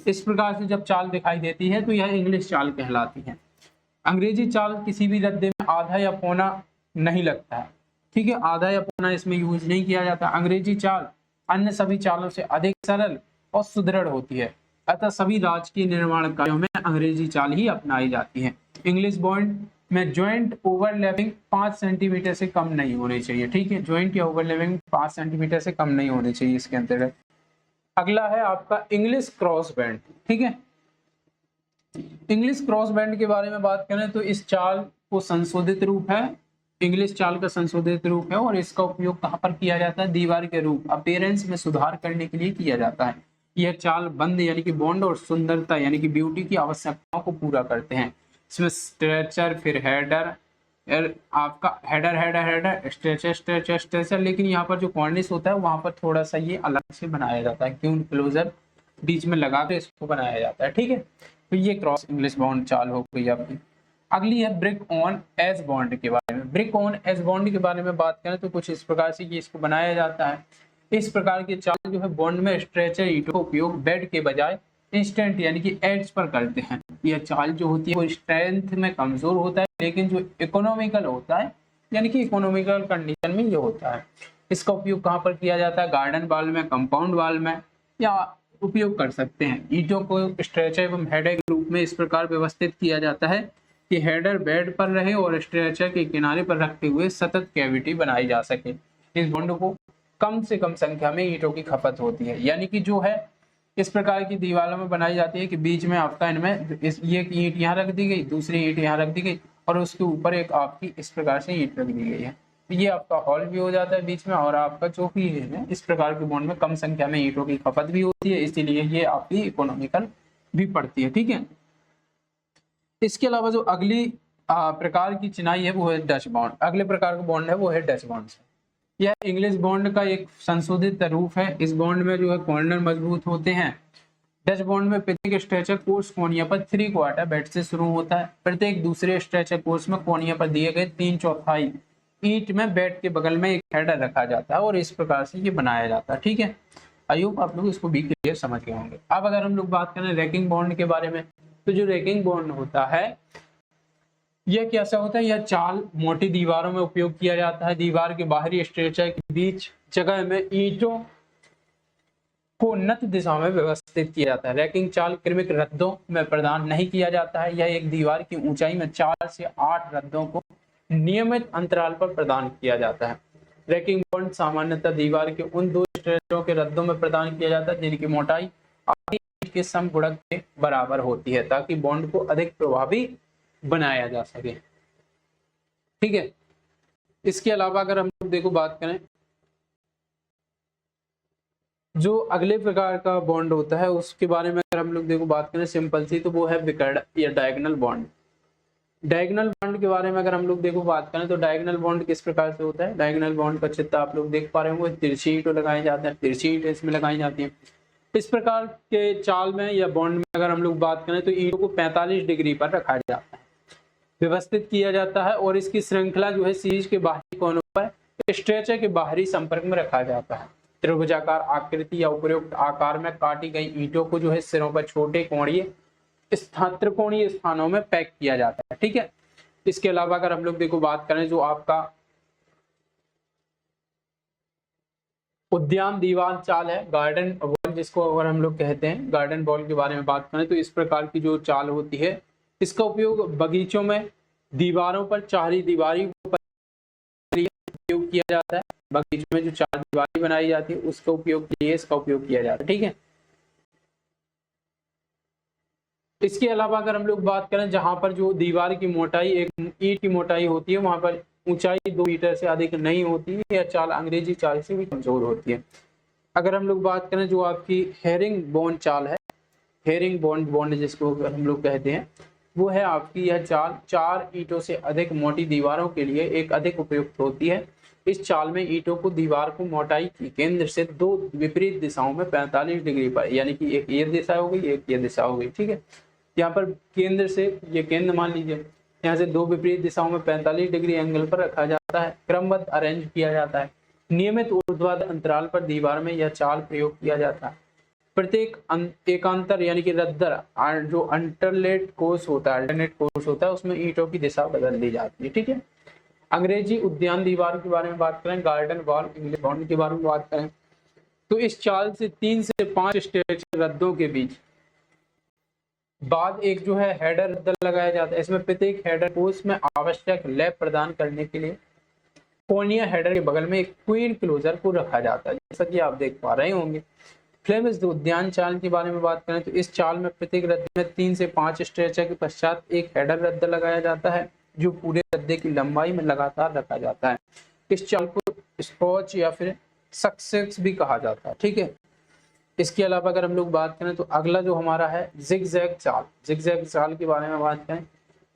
इस प्रकार से जब चाल दिखाई देती है तो यह इंग्लिश चाल कहलाती है। अंग्रेजी चाल किसी भी रद्दे में आधा या पौना नहीं लगता है। ठीक है, आधा या पौना इसमें यूज नहीं किया जाता। अंग्रेजी चाल अन्य सभी चालों से अधिक सरल और सुदृढ़ होती है, अतः सभी राजकीय निर्माण कार्यों में अंग्रेजी चाल ही अपनाई जाती है। इंग्लिश बॉन्ड में ज्वाइंट ओवरलैपिंग 5 सेंटीमीटर से कम नहीं होनी चाहिए। ठीक है, ज्वाइंट या ओवरलैपिंग 5 सेंटीमीटर से कम नहीं होनी चाहिए इसके अंतर्गत। अगला है आपका इंग्लिश क्रॉस बैंड। ठीक है, इंग्लिश क्रॉस बैंड के बारे में बात करें तो इस चाल को संशोधित रूप है, इंग्लिश चाल का संशोधित रूप है और इसका उपयोग कहाँ पर किया जाता है, दीवार के रूप अपीयरेंस में सुधार करने के लिए किया जाता है। यह चाल बंद यानी कि बॉन्ड और सुंदरता यानी कि ब्यूटी की आवश्यकताओं को पूरा करते हैं। इसमें स्ट्रेचर, फिर हेडर, आपका header header header, stretcher stretcher stretcher, लेकिन यहाँ पर जो कॉर्निश होता है वहां पर थोड़ा सा ये अलग से बनाया जाता है, क्यों क्लोजर बीच में लगा कर इसको बनाया जाता है। ठीक है, तो ये क्रॉस इंग्लिश बॉन्ड चाल हो गई आपकी। अगली है ब्रिक ऑन एज बॉन्ड के बारे में। ब्रिक ऑन एज बॉन्ड के बारे में बात करें तो कुछ इस प्रकार से ये इसको बनाया जाता है। इस प्रकार की चाल जो है बॉन्ड में स्ट्रेचर ईंटों का उपयोग बेड के बजाय इंस्टेंट यानी कि एड्स पर करते हैं। यह चाल जो होती है वो स्ट्रेंथ में कमजोर होता है, लेकिन जो इकोनॉमिकल होता है यानी कि इकोनॉमिकल कंडीशन में ये होता है। इसका उपयोग कहाँ पर किया जाता है, गार्डन वॉल में, कंपाउंड वॉल में, या उपयोग कर सकते हैं। ईंटों को स्ट्रेचर एवं हेडर के रूप में इस प्रकार व्यवस्थित किया जाता है कि हेडर बेड पर रहे और स्ट्रेचर के किनारे पर रखते हुए सतत कैविटी बनाई जा सके। इस बॉन्ड को कम से कम संख्या में ईंटों की खपत होती है, यानी कि जो है इस प्रकार की दीवारों में बनाई जाती है कि बीच में आपका इनमें ये ईंट यहाँ रख दी गई, दूसरी ईंट यहाँ रख दी गई और उसके ऊपर एक आपकी इस प्रकार से ईंट रख दी गई है। तो ये आपका हॉल भी हो जाता है बीच में, और आपका जो भी है इस प्रकार के बॉन्ड में कम संख्या में ईंटों की खपत भी होती है, इसीलिए ये आपकी इकोनॉमिकल भी पड़ती है। ठीक है, इसके अलावा जो अगली प्रकार की चिनाई है वो है डच बॉन्ड। अगले प्रकार का बॉन्ड है वो है डच बॉन्ड। यह इंग्लिश बॉन्ड का एक संशोधित रूप है। इस बॉन्ड में जो है कॉर्नर मजबूत होते हैं। डच बॉन्ड में प्रत्येक स्ट्रेचर कोर्स कोनिया पर 3/4 बेड से शुरू होता है। प्रत्येक दूसरे स्ट्रेचर कोर्स में कोनिया पर दिए गए 3/4 ईंट में बेड के बगल में एक हेडर रखा जाता है और इस प्रकार से ये बनाया जाता है। ठीक है, आई होप आप लोग इसको भी क्लियर समझ गए होंगे। अब अगर हम लोग बात करें रैकिंग बॉन्ड के बारे में, तो जो रैकिंग बॉन्ड होता है यह कैसा होता है, यह चाल मोटी दीवारों में उपयोग किया जाता है। दीवार के बाहरी स्ट्रेचर के बीच जगह में ईंटों को उन्नत दिशा में व्यवस्थित किया जाता है। रैकिंग चाल क्रमिक रद्दों में प्रदान नहीं किया जाता है। यह एक दीवार की ऊंचाई में 4 से 8 रद्दों को नियमित अंतराल पर प्रदान किया जाता है। रैकिंग बॉन्ड सामान्यतः दीवार के उन 2 स्ट्रेचरों के रद्दों में प्रदान किया जाता है जिनकी मोटाई आधी ईंट के समगुणक के बराबर होती है, ताकि बॉन्ड को अधिक प्रभावी बनाया जा सके। ठीक है, इसके अलावा अगर हम लोग देखो बात करें, जो अगले प्रकार का बॉन्ड होता है उसके बारे में अगर हम लोग देखो बात करें सिंपल सी, तो वो है विकर्ण या डायगोनल बॉन्ड। डायगोनल बॉन्ड के बारे में अगर हम लोग देखो बात करें तो डायगोनल बॉन्ड किस प्रकार से होता है। डायगोनल बॉन्ड का चित्र आप लोग देख पा रहे होंगे, तिरछी ईंट लगाए जाते हैं, तिरछी ईंट इसमें लगाई जाती है। इस प्रकार के चाल में या बॉन्ड में अगर हम लोग बात करें तो ईंटों को 45 डिग्री पर रखा जाता है, व्यवस्थित किया जाता है और इसकी श्रृंखला जो है सीरीज के बाहरी कोनों पर स्ट्रेचर के बाहरी संपर्क में रखा जाता है। त्रिभुजाकार आकृति या उपयुक्त आकार में काटी गई ईंटों को जो है सिरों पर छोटे कोणीय त्रिकोणीय स्थानों में पैक किया जाता है। ठीक है, इसके अलावा अगर हम लोग देखो बात करें जो आपका उद्यान दीवार चाल है, गार्डन वॉल जिसको अगर हम लोग कहते हैं, गार्डन वॉल के बारे में बात करें तो इस प्रकार की जो चाल होती है इसका उपयोग बगीचों में दीवारों पर चारी दीवारी उपयोग किया जाता है। बगीचों में जो चार दीवारी बनाई जाती है उसका उपयोग के लिए इसका उपयोग किया जाता है। ठीक है, इसके अलावा अगर हम लोग बात करें जहां पर जो दीवार की मोटाई एक ईंट की मोटाई होती है वहां पर ऊंचाई 2 मीटर से अधिक नहीं होती है, या चाल अंग्रेजी चाल से भी कमजोर होती है। अगर हम लोग बात करें जो आपकी हेरिंग बोन चाल है, हेरिंग बॉन्ड जिसको हम लोग कहते हैं, वो है आपकी यह चाल 4 ईंटों से अधिक मोटी दीवारों के लिए एक अधिक उपयुक्त होती है। इस चाल में ईंटों को दीवार को मोटाई की केंद्र से 2 विपरीत दिशाओं में 45 डिग्री पर, यानी कि एक ये दिशा हो गई एक ये दिशा हो गई। ठीक है, यहाँ पर केंद्र से ये केंद्र मान लीजिए, यहाँ से 2 विपरीत दिशाओं में 45 डिग्री एंगल पर रखा जाता है, क्रमबद्ध अरेंज किया जाता है। नियमित ऊर्ध्वाधर अंतराल पर दीवार में यह चाल प्रयोग किया जाता है। प्रत्येक एकांतर यानी कि रद्दर जो अल्टरनेट कोर्स होता है उसमें ईंटों की दिशा बदल दी जाती है। ठीक है, अंग्रेजी उद्यान दीवार के बारे में बात करें, गार्डन वॉल इंग्लिश बॉन्ड के बारे में बात करें, तो इस चाल से 3 से 5 स्ट्रेचर रद्दों के बीच बाद एक जो है हेडर रद्द लगाया जाता है। इसमें प्रत्येक हेडर कोर्स में आवश्यक लैब प्रदान करने के लिए कोनिया हेडर के बगल में एक क्वीन क्लोजर को रखा जाता है, जैसा कि आप देख पा रहे होंगे। फ्लेमिश उद्यान चाल के बारे में बात करें तो इस चाल में प्रत्येक रद्द में 3 से 5 स्ट्रेचर के पश्चात एक हेडर रद्द लगाया जाता है जो पूरे रद्दे की लंबाई में लगातार रखा जाता है। इस चाल को स्कॉच या फिर सक्सेस भी कहा जाता है। ठीक है, इसके अलावा अगर हम लोग बात करें तो अगला जो हमारा है जिगजैग चाल। जिगजैग चाल के बारे में बात करें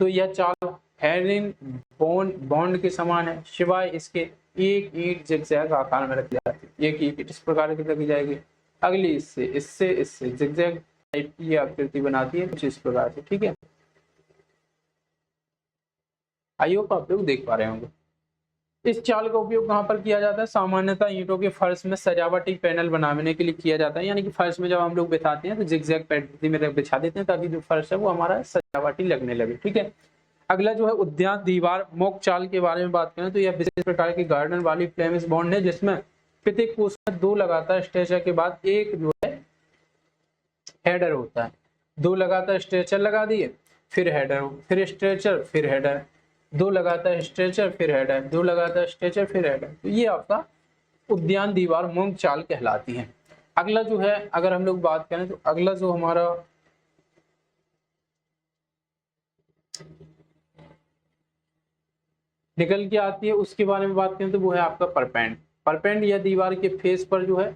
तो यह चाल हेरिंग बॉन्ड के समान है, सिवाय इसके एक ईंट जिगजैग आकार में रखी जाती है। एक ईंट इस प्रकार की रखी जाएगी, अगली इससे जिगजैग टाइप की आकृति बनाती है कुछ इस प्रकार से। ठीक है, आई होप आप लोग देख पा रहे होंगे। इस चाल का उपयोग कहाँ पर किया जाता है, सामान्यतः ईंटों के फर्श में सजावटी पैनल बनाने के लिए किया जाता है। यानी कि फर्श में जब हम लोग बिछाते हैं तो जिगजैग पद्धति में बिछा देते हैं ताकि जो फर्श है वो हमारा सजावटी लगने लगे। ठीक है, अगला जो है उद्यान दीवार मोक चाल के बारे में बात करें तो यह विशेष प्रकार की गार्डन वाली फ्लेमिश बॉन्ड है जिसमें प्रत्येक कोर्स में 2 लगातार स्ट्रेचर के बाद एक जो है हेडर होता है। 2 लगातार स्ट्रेचर लगा दिए, फिर हेडर, फिर स्ट्रेचर, फिर हेडर, 2 लगातार स्ट्रेचर, फिर हेडर, 2 लगातार स्ट्रेचर, फिर हेडर। तो ये आपका उद्यान दीवार मोक चाल कहलाती है। अगला जो है अगर हम लोग बात करें तो अगला जो हमारा निकल के आती है उसके बारे में बात करें तो वो है आपका परपेंड। परपेंड या दीवार के फेस पर जो है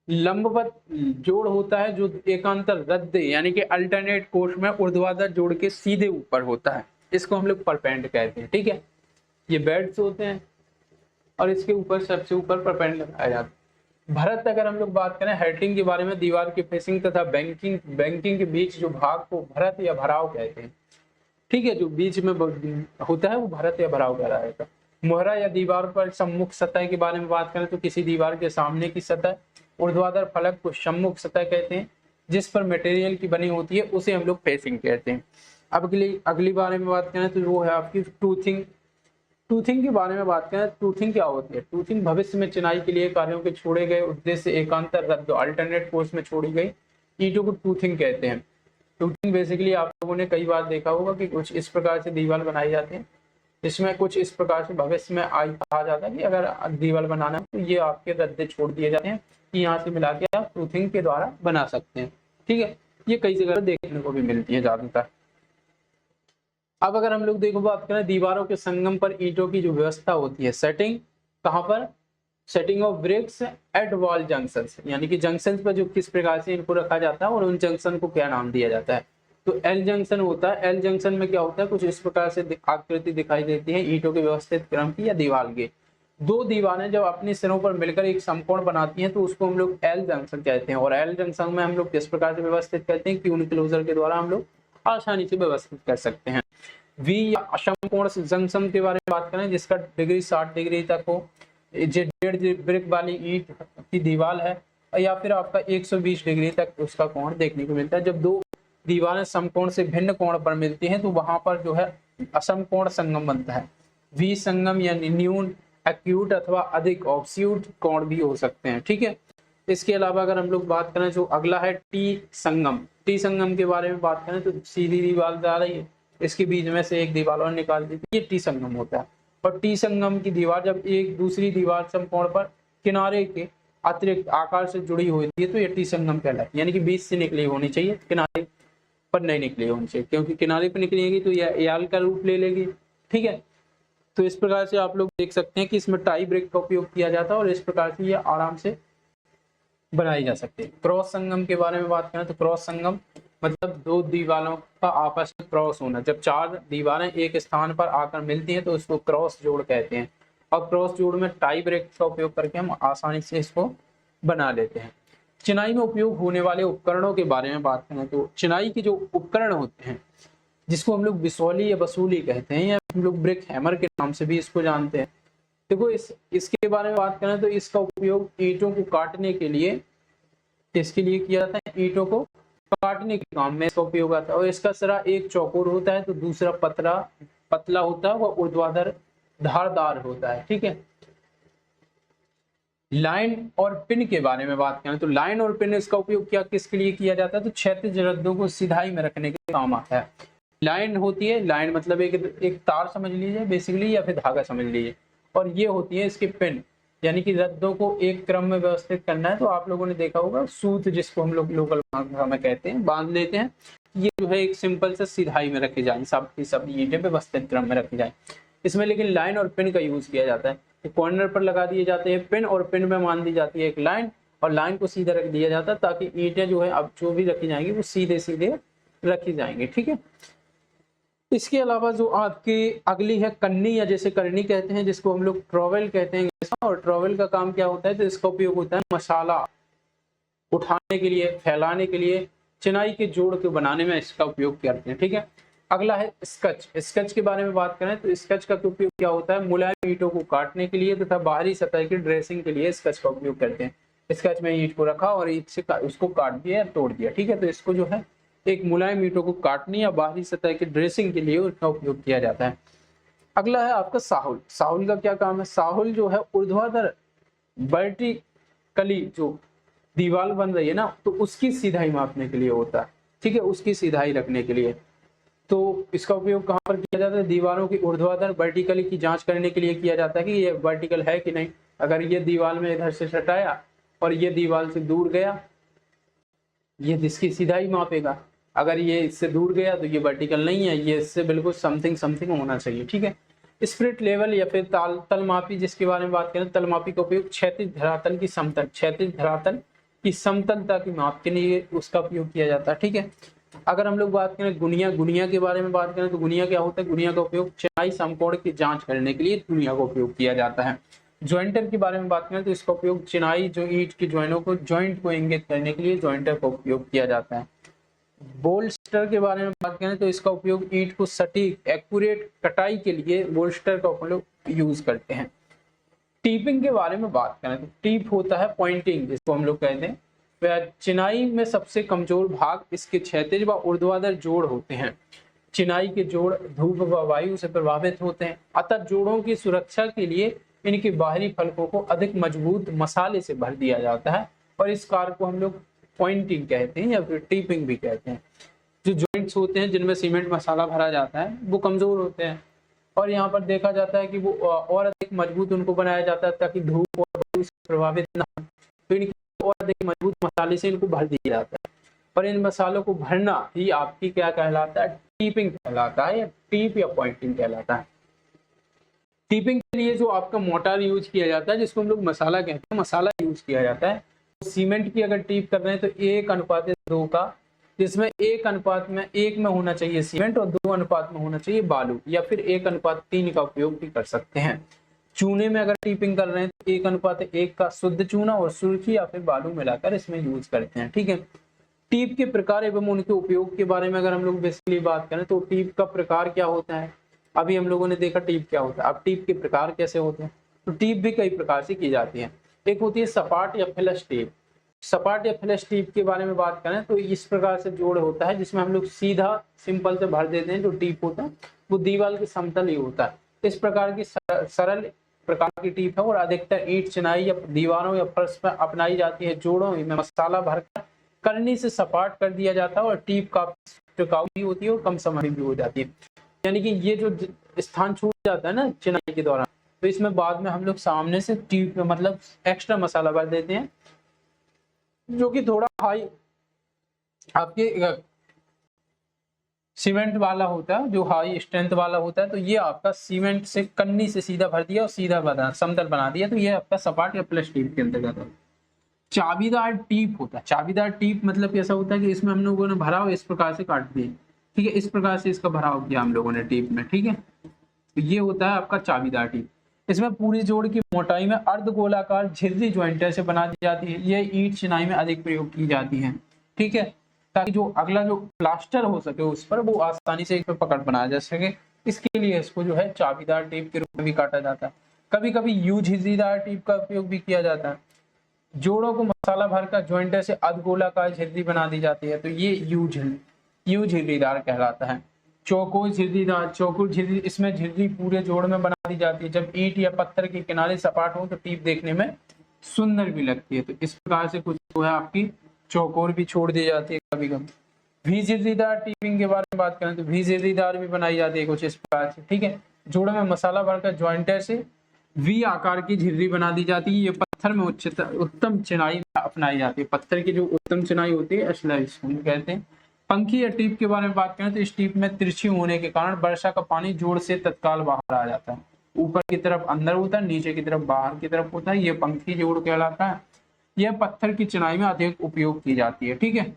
लंबवत जोड़ होता है जो एकांतर रद्द यानी कि अल्टरनेट कोर्स में ऊर्ध्वाधर जोड़ के सीधे ऊपर होता है, इसको हम लोग परपेंड कहते हैं। ठीक है, ये बेड्स होते हैं और इसके ऊपर सबसे ऊपर परपेंड लगाया जाता है। भरत अगर हम लोग बात करें हेटिंग के बारे में, दीवार के फेसिंग तथा बैंकिंग के बीच जो भाग को भरत या भराव कहते हैं। ठीक है, जो बीच में होता है वो भरत या भराव कहलाएगा। मोहरा या दीवार पर सम्मुख सतह के बारे में बात करें तो किसी दीवार के सामने की सतह ऊर्ध्वाधर फलक को सम्मुख सतह कहते हैं, जिस पर मटेरियल की बनी होती है उसे हम लोग फेसिंग कहते हैं। अब अगली बारे में बात करें तो वो है आपकी टूथिंग। टूथिंग के बारे में बात करें, टूथिंग क्या होती है? टूथिंग भविष्य में चिनाई के लिए कार्यों के छोड़े गए उद्देश्य एकांतर रद्द अल्टरनेट कोर्स में छोड़ी गई ईंटों को टूथिंग कहते हैं। टूथिंग बेसिकली आप लोगों ने कई बार देखा होगा कि कुछ इस प्रकार से दीवार बनाई जाती है, जिसमें कुछ इस प्रकार से भविष्य में कहा जाता है कि अगर दीवार बनाना है तो ये आपके रद्दे छोड़ दिए जाते हैं कि यहाँ से मिला के आप टूथिंग के द्वारा बना सकते हैं। ठीक है, ये कई जगह देखने को भी मिलती है ज्यादातर। अब अगर हम लोग देखो बात करें दीवारों के संगम पर ईंटों की जो व्यवस्था होती है, सेटिंग कहाँ पर? Setting of bricks at wall junction, यानी कि जंक्शन पर जो किस प्रकार से इनको रखा जाता है और उन जंक्शन को क्या नाम दिया जाता है। तो एल जंक्शन होता है। एल जंक्शन में क्या होता है, कुछ इस प्रकार से आकृति दिखाई देती है ईंटों के व्यवस्थित क्रम की या दीवार के। दो दीवारें जब अपने सिरों पर मिलकर एक समकोण बनाती हैं तो उसको हम लोग एल जंक्शन कहते हैं। और एल जंक्शन में हम लोग किस प्रकार से व्यवस्थित करते हैं कि उन क्लोजर के द्वारा हम लोग आसानी से व्यवस्थित कर सकते हैं। वी या असमकोण जंक्शन के बारे में बात करें जिसका डिग्री 60 डिग्री तक हो, जो 1.5 ब्रिक वाली ईंट की दीवार है, या फिर आपका 120 डिग्री तक उसका कोण देखने को मिलता है। जब दो दीवारें समकोण से भिन्न कोण पर मिलती हैं तो वहां पर जो है असमकोण संगम बनता है। वी संगम यानी न्यून, एक्यूट अथवा अधिक ऑब्स्यूट कोण भी हो सकते हैं। ठीक है, इसके अलावा अगर हम लोग बात करें जो अगला है टी संगम। टी संगम के बारे में बात करें तो सीधी दीवार जा रही है, इसके बीच में से एक दीवार और निकाल दी, ये टी संगम होता है। और टी संगम की दीवार जब एक दूसरी दीवार समकोण पर किनारे के अतिरिक्त आकार से जुड़ी होती है तो ये टी संगम कहलाती है, यानी कि बीच से निकली होनी चाहिए, किनारे पर नहीं निकली होनी चाहिए, क्योंकि किनारे पर निकलेगी तो यह याल का रूप ले लेगी। ठीक है, तो इस प्रकार से आप लोग देख सकते हैं कि इसमें टाई ब्रेक का उपयोग किया जाता है और इस प्रकार से ये आराम से बनाई जा सकती है। क्रॉस संगम के बारे में बात करें तो क्रॉस संगम मतलब दो दीवारों का आपस में क्रॉस होना। जब चार दीवारें एक स्थान पर आकर मिलती हैं तो उसको क्रॉस जोड़ कहते हैं। और क्रॉस जोड़ में टाई ब्रेक का उपयोग करके हम आसानी से इसको बना लेते हैं। चिनाई में उपयोग होने वाले उपकरणों के बारे में बात करें तो चिनाई के जो उपकरण होते हैं जिसको हम लोग बिसौली या बसूली कहते हैं, या हम लोग ब्रिक हैमर के नाम से भी इसको जानते हैं। देखो इसके बारे में बात करें तो इसका उपयोग ईंटों को काटने के लिए, किसके लिए किया जाता है? ईंटों को काटने के काम में इसका उपयोग आता है। और इसका सिरा एक चौकोर होता है तो दूसरा पतला होता है, वह ऊर्ध्वाधर धारदार होता है। ठीक है, लाइन और पिन के बारे में बात करें तो लाइन और पिन इसका उपयोग किसके लिए किया जाता है? तो क्षैतिज रद्दों को सिधाई में रखने के काम आता है। लाइन होती है, लाइन मतलब एक तार समझ लीजिए बेसिकली, या फिर धागा समझ लीजिए, और ये होती है इसके पिन, यानी कि रद्दों को एक क्रम में व्यवस्थित करना है। तो आप लोगों ने देखा होगा सूत, जिसको हम लोग लोकल भाषा में कहते हैं, बांध लेते हैं। ये जो है एक सिंपल से सिधाई में रखे जाए, सब की सब ईंटें व्यवस्थित क्रम में रखी जाए। इसमें लेकिन लाइन और पिन का यूज किया जाता है। तो कॉर्नर पर लगा दिए जाते हैं पिन, और पिन में मान दी जाती है एक लाइन, और लाइन को सीधा रख दिया जाता है ताकि ईंटें जो है अब जो भी रखी जाएंगी वो सीधे सीधे रखी जाएंगी। ठीक है, इसके अलावा जो आपकी अगली है कन्नी, या जैसे करनी कहते हैं, जिसको हम लोग ट्रॉवेल कहते हैं। और ट्रॉवेल का काम क्या होता है? तो इसका उपयोग होता है मसाला उठाने के लिए, फैलाने के लिए, चिनाई के जोड़ के बनाने में इसका उपयोग करते हैं। ठीक है, अगला है स्केच। स्केच के बारे में बात करें तो स्केच का उपयोग क्या होता है? मुलायम ईंटों को काटने के लिए तथा बाहरी सतह की ड्रेसिंग के लिए स्केच का उपयोग करते हैं। स्केच में ईंट को रखा और ईंट से उसको काट दिया, तोड़ दिया। ठीक है, तो इसको जो है एक मुलायम ईंटों को काटने या बाहरी सतह की ड्रेसिंग के लिए उसका उपयोग किया जाता है। अगला है आपका साहुल। साहुल का क्या काम है? साहुल जो है ऊर्ध्वाधर वर्टिकली जो दीवार बन रही है ना, तो उसकी सीधाई मापने के लिए होता है। ठीक है, उसकी सीधाई रखने के लिए। तो इसका उपयोग कहाँ पर किया जाता है? दीवारों की ऊर्ध्वाधर वर्टिकली की जांच करने के लिए किया जाता है कि ये वर्टिकल है कि नहीं। अगर ये दीवार में इधर से सटाया और ये दीवार से दूर गया, ये इसकी सीधाई मापेगा। अगर ये इससे दूर गया तो ये वर्टिकल नहीं है, ये इससे बिल्कुल समथिंग समथिंग होना चाहिए, ठीक है। स्पिरिट लेवल या फिर तलमापी जिसके बारे में बात करें, तलमापी का उपयोग क्षैतिज धरातल की समतलता की माप के लिए उसका उपयोग किया जाता है, ठीक है। अगर हम लोग बात करें गुनिया के बारे में बात करें तो गुनिया क्या होता है, गुनिया का उपयोग चिनाई समकोण की जांच करने के लिए गुनिया का उपयोग किया जाता है। ज्वाइंटर के बारे में बात करें तो इसका उपयोग चिनाई जो ईंट की ज्वाइंट को इंगित करने के लिए ज्वाइंटर का उपयोग किया जाता है। बोल्स्टर के बारे में बात करें तो इसका उपयोग ईंट को सटीक एक्यूरेट कटाई के लिए बोल्स्टर का उपयोग यूज करते हैं। टीपिंग के बारे में बात करें तो टीप होता है पॉइंटिंग जिसको हम लोग कहते हैं। चिनाई में सबसे कमजोर भाग इसके क्षैतिज व ऊर्ध्वाधर जोड़ होते हैं। चिनाई के जोड़ धूप व वायु से प्रभावित होते हैं, अतः जोड़ों की सुरक्षा के लिए इनके बाहरी फलकों को अधिक मजबूत मसाले से भर दिया जाता है और इस कार्य को हम लोग पॉइंटिंग कहते हैं या फिर टीपिंग भी कहते हैं। जो जॉइंट्स होते हैं जिनमें सीमेंट मसाला भरा जाता है वो कमजोर होते हैं और यहाँ पर देखा जाता है कि वो और अधिक मजबूत उनको बनाया जाता है ताकि धूप और वायु से प्रभावित न हो, तो इनकी और अधिक मजबूत मसाले से इनको भर दिया जाता है। और इन मसालों को भरना ही आपकी क्या कहलाता है, टीपिंग कहलाता है या टीप या पॉइंटिंग कहलाता है। टीपिंग के लिए जो आपका मोटार यूज किया जाता है जिसको हम लोग मसाला कहते हैं, मसाला यूज किया जाता है। तो सीमेंट की अगर टीप कर रहे हैं तो 1:2 का, जिसमें 1:1 में होना चाहिए सीमेंट और 2 अनुपात में होना चाहिए बालू, या फिर 1:3 का उपयोग भी कर सकते हैं। चूने में अगर टीपिंग कर रहे हैं तो 1:1 का शुद्ध चूना और सुर्खी या फिर बालू मिलाकर इसमें यूज करते हैं, ठीक है। टीप के प्रकार एवं उनके उपयोग के बारे में अगर हम लोग बेसिकली बात करें तो टीप का प्रकार क्या होता है, अभी हम लोगों ने देखा टीप क्या होता है, अब टीप के प्रकार कैसे होते हैं। तो टीप भी कई प्रकार से की जाती है। एक होती है सपाट या फ्लश टीप। सपाट या फ्लश टीप के बारे में बात करें तो इस प्रकार से जोड़ होता है जिसमें हम लोग सीधा सिंपल से भर देते हैं। जो टीप होता है वो दीवार के समतल ही होता है। इस प्रकार की सरल प्रकार की टीप है और अधिकतर ईंट चिनाई या दीवारों या फर्श पर अपनाई जाती है। जोड़ों में मसाला भरकर करनी से सपाट कर दिया जाता है और टीप काफी टिकाऊ भी होती है और कम समय भी हो जाती है। यानी कि ये जो स्थान छूट जाता है ना चिनाई के दौरान, तो इसमें बाद में हम लोग सामने से टीप में मतलब एक्स्ट्रा मसाला भर देते हैं जो कि थोड़ा हाई आपके सीमेंट वाला होता है, जो हाई स्ट्रेंथ वाला होता है। तो ये आपका सीमेंट से कन्नी से सीधा भर दिया और सीधा बना समतल बना दिया, तो ये आपका सपाट या फ्लश टीप के अंतर्गत है। चाबीदार टीप होता है। चाबीदार टीप मतलब कैसा होता है कि इसमें हम लोगों ने भराव इस प्रकार से काट दिए, ठीक है, इस प्रकार से इसका भराव किया हम लोगों ने टीप में, ठीक है। तो ये होता है आपका चाबीदार टीप। इसमें पूरी जोड़ की मोटाई में अर्धगोलाकार झिर्री ज्वाइंटर से बना दी जाती है। ये ईंट चिनाई में अधिक प्रयोग की जाती है, ठीक है, ताकि जो अगला जो प्लास्टर हो सके उस पर वो आसानी से इस पर पकड़ बनाया जा सके। इसके लिए इसको जो है चाबीदार टीप के रूप में भी काटा जाता है। कभी कभी यू झिर्रीदार टीप का उपयोग भी किया जाता है। जोड़ों को मसाला भरकर ज्वाइंटर से अर्धगोलाकार झिर्री बना दी जाती है, तो ये यू झिर्रीदार कहलाता है। चौकोर झिर्री, इसमें झिर्री पूरे जोड़ में बना दी जाती है। जब ईंट या पत्थर के किनारे सपाट हो तो टीप देखने में सुंदर भी लगती है। तो इस प्रकार से कुछ जो है आपकी चौकोर भी छोड़ दी जाती है कभी कभी। वी झिर्रीदार टीपिंग के बारे में बात करें तो वी झिर्रीदार भी बनाई जाती है कुछ इस प्रकार से, ठीक है। जोड़ में मसाला भरकर ज्वाइंटर से वी आकार की झिर्री बना दी जाती है। ये पत्थर में उत्तम चिनाई अपनाई जाती है। पत्थर की जो उत्तम चिनाई होती है स्लैब कहते हैं। पंखी या टीप के बारे में बात करें तो इस टीप में तिरछी होने के कारण वर्षा का पानी जोड़ से तत्काल बाहर आ जाता है। ऊपर की तरफ अंदर होता है, नीचे की तरफ बाहर की तरफ होता है। ये पंखी जोड़ कहलाता है। यह पत्थर की चिनाई में अधिक उपयोग की जाती है, ठीक है।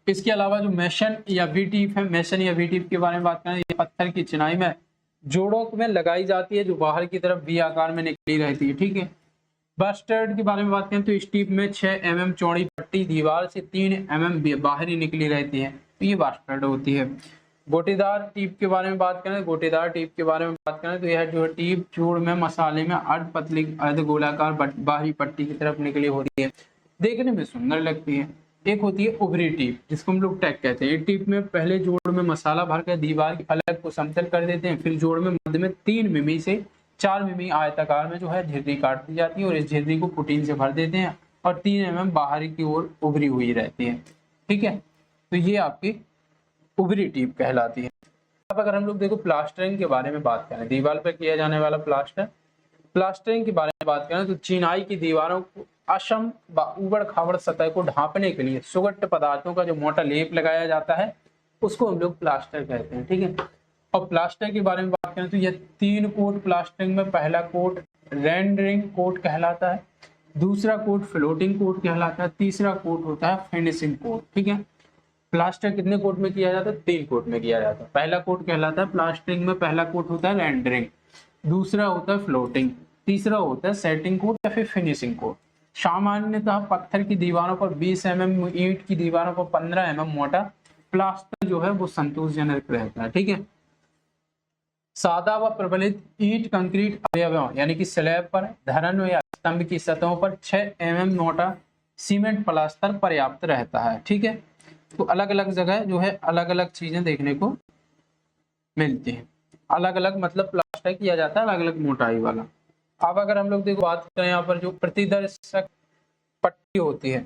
इसके अलावा जो मेसन या वी टीप है, मेसन या वी टीप के बारे में बात करें, ये पत्थर की चिनाई में जोड़ों में लगाई जाती है जो बाहर की तरफ वी आकार में निकली रहती है, ठीक है। बस्टर्ड के बारे में बात करें तो इस टीप में 6 mm चौड़ी पट्टी दीवार से 3 mm बाहर ही निकली रहती है, तो ये बस्टर्ड होती है। गोटेदार टीप के बारे में बात करें, गोटेदार टीप के बारे में बात करें तो यह जो टीप जोड़ में मसाले में अर्ध पतली अर्ध गोलाकार बाहरी पट्टी की तरफ निकली होती है, देखने में सुंदर लगती है। एक होती है उभरी टीप जिसको हम लोग टैग कहते हैं। इस टीप में पहले जोड़ में मसाला भरकर दीवार की फलक को समतल कर देते हैं, फिर जोड़ में मध्य में 3 मिमी से 4 मिमी आयताकार में जो है झिर्री काट दी जाती है और इस झिर्री को पुटीन से भर देते हैं और 3 mm बाहरी की ओर उभरी हुई रहती है, ठीक है। तो ये आपकी उभरी टीप कहलाती है। अब अगर हम लोग देखो प्लास्टरिंग के बारे में बात करें, दीवार पर किया जाने वाला प्लास्टर प्लास्टरिंग के बारे में बात करें तो चिनाई की दीवारों को असम व उबड़ खाबड़ सतह को ढांपने के लिए सुगट्ट पदार्थों का जो मोटा लेप लगाया जाता है उसको हम लोग प्लास्टर कहते हैं। ठीक है, और प्लास्टर के बारे में बात करें तो यह 3 कोट प्लास्टरिंग में पहला कोट रेंडरिंग कोट कहलाता है, दूसरा कोट फ्लोटिंग कोट कहलाता है, तीसरा कोट होता है फिनिशिंग कोट। ठीक है, प्लास्टर कितने कोट में किया जाता है? 3 कोट में किया जाता है। पहला कोट कहलाता है प्लास्टरिंग में पहला कोट होता है रेंडरिंग, दूसरा होता है फ्लोटिंग, तीसरा होता है सेटिंग कोट या फिर फिनिशिंग कोट। सामान्यतः पत्थर की दीवारों पर 20 mm, ईंट की दीवारों पर 15 mm मोटा प्लास्टर जो है वो संतोषजनक रहता है। ठीक है, सादा व प्रबलित ईंट कंक्रीट अवयवों यानी कि स्लैब पर, धरन या स्तंभ की सतहों पर 6 mm मोटा सीमेंट प्लास्टर पर्याप्त रहता है। ठीक है, तो अलग अलग जगह जो है अलग अलग चीजें देखने को मिलती हैं, अलग अलग मतलब प्लास्टर किया जाता है अलग अलग मोटाई वाला। अब अगर हम लोग देखो बात करें यहाँ पर जो प्रतिदर्शक पट्टी होती है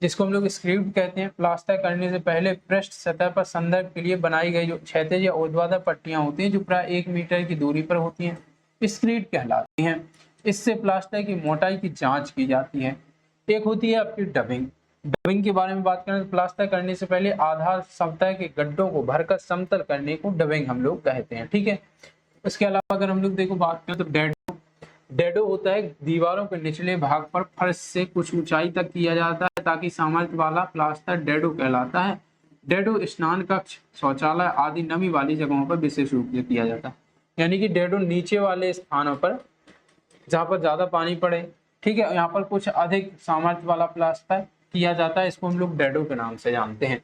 जिसको हम लोग स्क्रिप्ट कहते हैं, प्लास्टर करने से पहले पृष्ठ सतह पर संदर्भ के लिए बनाई गई जो क्षैतिज या ऊर्ध्वाधर पट्टियां होती हैं जो प्राय 1 मीटर की दूरी पर होती हैं, स्क्रिप्ट कहलाती हैं। इससे प्लास्टर की मोटाई की जांच की जाती है। एक होती है आपकी डबिंग। डबिंग के बारे में बात करें तो प्लास्टर करने से पहले आधार सतह के गड्ढों को भरकर समतल करने को डबिंग हम लोग कहते हैं। ठीक है, इसके अलावा अगर हम लोग देखो बात करें तो डेडो होता है दीवारों के निचले भाग पर फर्श से कुछ ऊंचाई तक किया जाता है ताकि सामर्थ्य वाला प्लास्टर डेडो कहलाता है। डेडो स्नान कक्ष, शौचालय आदि नमी वाली जगहों पर विशेष रूप से किया जाता है, यानी कि डेडो नीचे वाले स्थानों पर जहाँ पर ज्यादा पानी पड़े, ठीक है, यहाँ पर कुछ अधिक सामर्थ्य वाला प्लास्टर किया जाता है, इसको हम लोग डेडो के नाम से जानते हैं।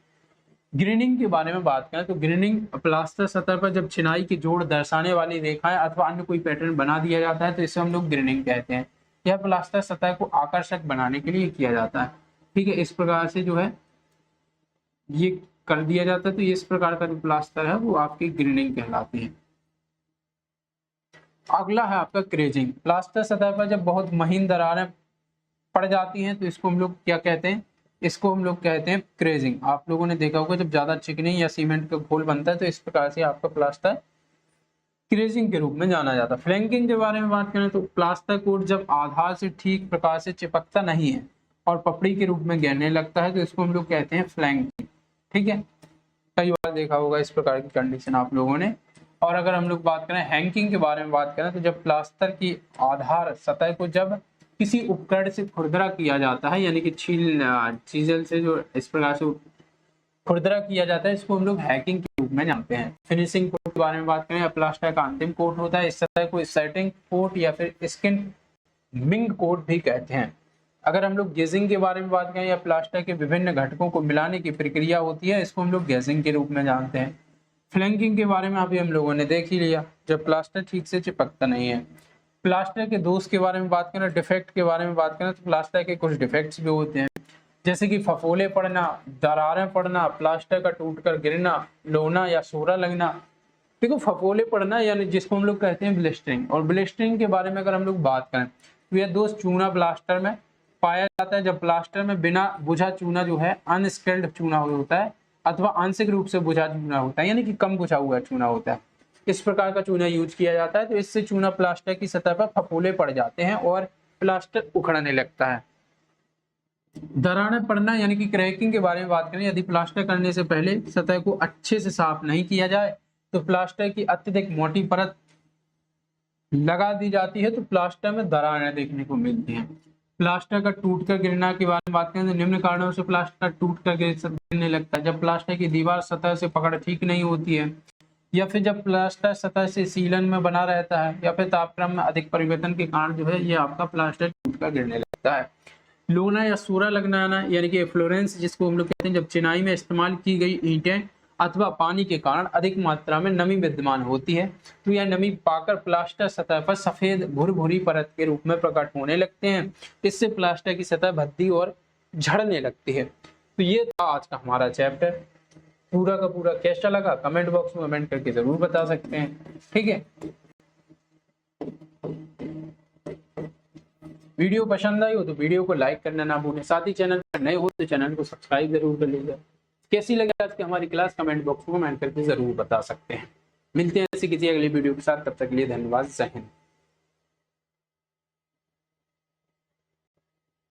ग्रीनिंग के बारे में बात करें तो ग्रीनिंग प्लास्टर सतह पर जब चिनाई की जोड़ दर्शाने वाली रेखाएं अथवा अन्य कोई पैटर्न बना दिया जाता है तो इसे हम लोग ग्रीनिंग कहते हैं। यह प्लास्टर सतह को आकर्षक बनाने के लिए किया जाता है। ठीक है, इस प्रकार से जो है ये कर दिया जाता है, तो इस प्रकार का जो प्लास्टर है वो आपकी ग्रीनिंग कहलाती है। अगला है आपका क्रेजिंग। प्लास्टर सतह पर जब बहुत महीन दरारें पड़ जाती हैं तो इसको हम लोग क्या कहते हैं? इसको हम लोग कहते हैं क्रेजिंग। आप लोगों ने देखा होगा जब ज्यादा चिकनी या सीमेंट का घोल बनता है तो इस प्रकार से आपका प्लास्टर क्रेजिंग के रूप में जाना जाता है। फ्लैंकिंग के बारे में बात करें तो प्लास्टर कोट जब आधार से ठीक प्रकार से चिपकता नहीं है और पपड़ी के रूप में गिरने लगता है तो इसको हम लोग कहते हैं फ्लैंकिंग। ठीक है, कई बार देखा होगा इस प्रकार की कंडीशन आप लोगों ने। और अगर हम लोग बात करें हैंकिंग के बारे में बात करें तो जब प्लास्टर की आधार सतह को जब किसी उपकरण से खुरदरा किया जाता है, यानी कि चीजल से जो इस प्रकार से खुरदरा किया जाता है, इसको हम लोग हैकिंग के रूप में जानते हैं। फिनिशिंग कोट के बारे में बात करें, प्लास्टर का अंतिम कोट होता है, इस सतह को सेटिंग कोट या फिर स्किन मिंग कोट भी कहते हैं। अगर हम लोग गेजिंग के बारे में बात करें या प्लास्टर के विभिन्न घटकों को मिलाने की प्रक्रिया होती है, इसको हम लोग गेजिंग के रूप में जानते हैं। फ्लैंकिंग के बारे में अभी हम लोगों ने देख ही लिया, जब प्लास्टर ठीक से चिपकता नहीं है। प्लास्टर के दोष के बारे में बात करें, डिफेक्ट के बारे में बात करें तो प्लास्टर के कुछ डिफेक्ट्स भी होते हैं, जैसे कि फफोले पड़ना, दरारें पड़ना, प्लास्टर का टूटकर गिरना, लोना या सोरा लगना। देखो फफोले पड़ना यानी जिसको हम लोग कहते हैं ब्लिस्टरिंग, और ब्लिस्टरिंग के बारे में अगर हम लोग बात करें तो यह दोष चूना प्लास्टर में पाया जाता है, जब प्लास्टर में बिना बुझा चूना जो है अनस्किल्ड चूना होता है अथवा आंशिक रूप से बुझा चूना होता है, यानी कि कम बुझा हुआ चूना होता है, इस प्रकार का चूना यूज किया जाता है। तो इससे चूना प्लास्टर की सतह पर फफोले पड़ जाते हैं और प्लास्टर उखड़ने लगता है। दरारें पड़ना यानी कि क्रैकिंग के बारे में बात करें, यदि प्लास्टर करने से पहले सतह को अच्छे से साफ नहीं किया जाए तो प्लास्टर की अत्यधिक मोटी परत लगा दी जाती है तो प्लास्टर में दरारें देखने को मिलती हैं। प्लास्टर का टूटकर गिरना के बारे में बात करें तो निम्न कारणों से प्लास्टर टूटकर गिरने लगता है। जब प्लास्टर की दीवार सतह से पकड़ ठीक नहीं होती है, या फिर जब प्लास्टर सतह से सीलन में बना रहता है, या फिर तापक्रम में अधिक परिवर्तन के कारण जो है ये आपका प्लास्टर टूटकर गिरने लगता है। लोना या सूरा लगना यानी कि फ्लोरेंस जिसको हम लोग कहते हैं, जब चिनाई में इस्तेमाल की गई ईंटें अथवा पानी के कारण अधिक मात्रा में नमी विद्यमान होती है तो यह नमी पाकर प्लास्टर सतह पर सफेद भुरभुरी परत के रूप में प्रकट होने लगते हैं। इससे प्लास्टर की सतह भद्दी और झड़ने लगती है। तो ये था आज का हमारा चैप्टर। पूरा का पूरा कैसा लगा कमेंट बॉक्स में कमेंट करके जरूर बता सकते हैं। ठीक है, वीडियो पसंद आई हो तो वीडियो को लाइक करना ना भूलें, साथ ही चैनल पर नए हो तो चैनल को सब्सक्राइब जरूर कर लीजिए। कैसी लगी आज की हमारी क्लास कमेंट बॉक्स में कमेंट करके जरूर बता सकते हैं। मिलते हैं ऐसी किसी अगली वीडियो के साथ, तब तक के लिए धन्यवाद। जय हिंद।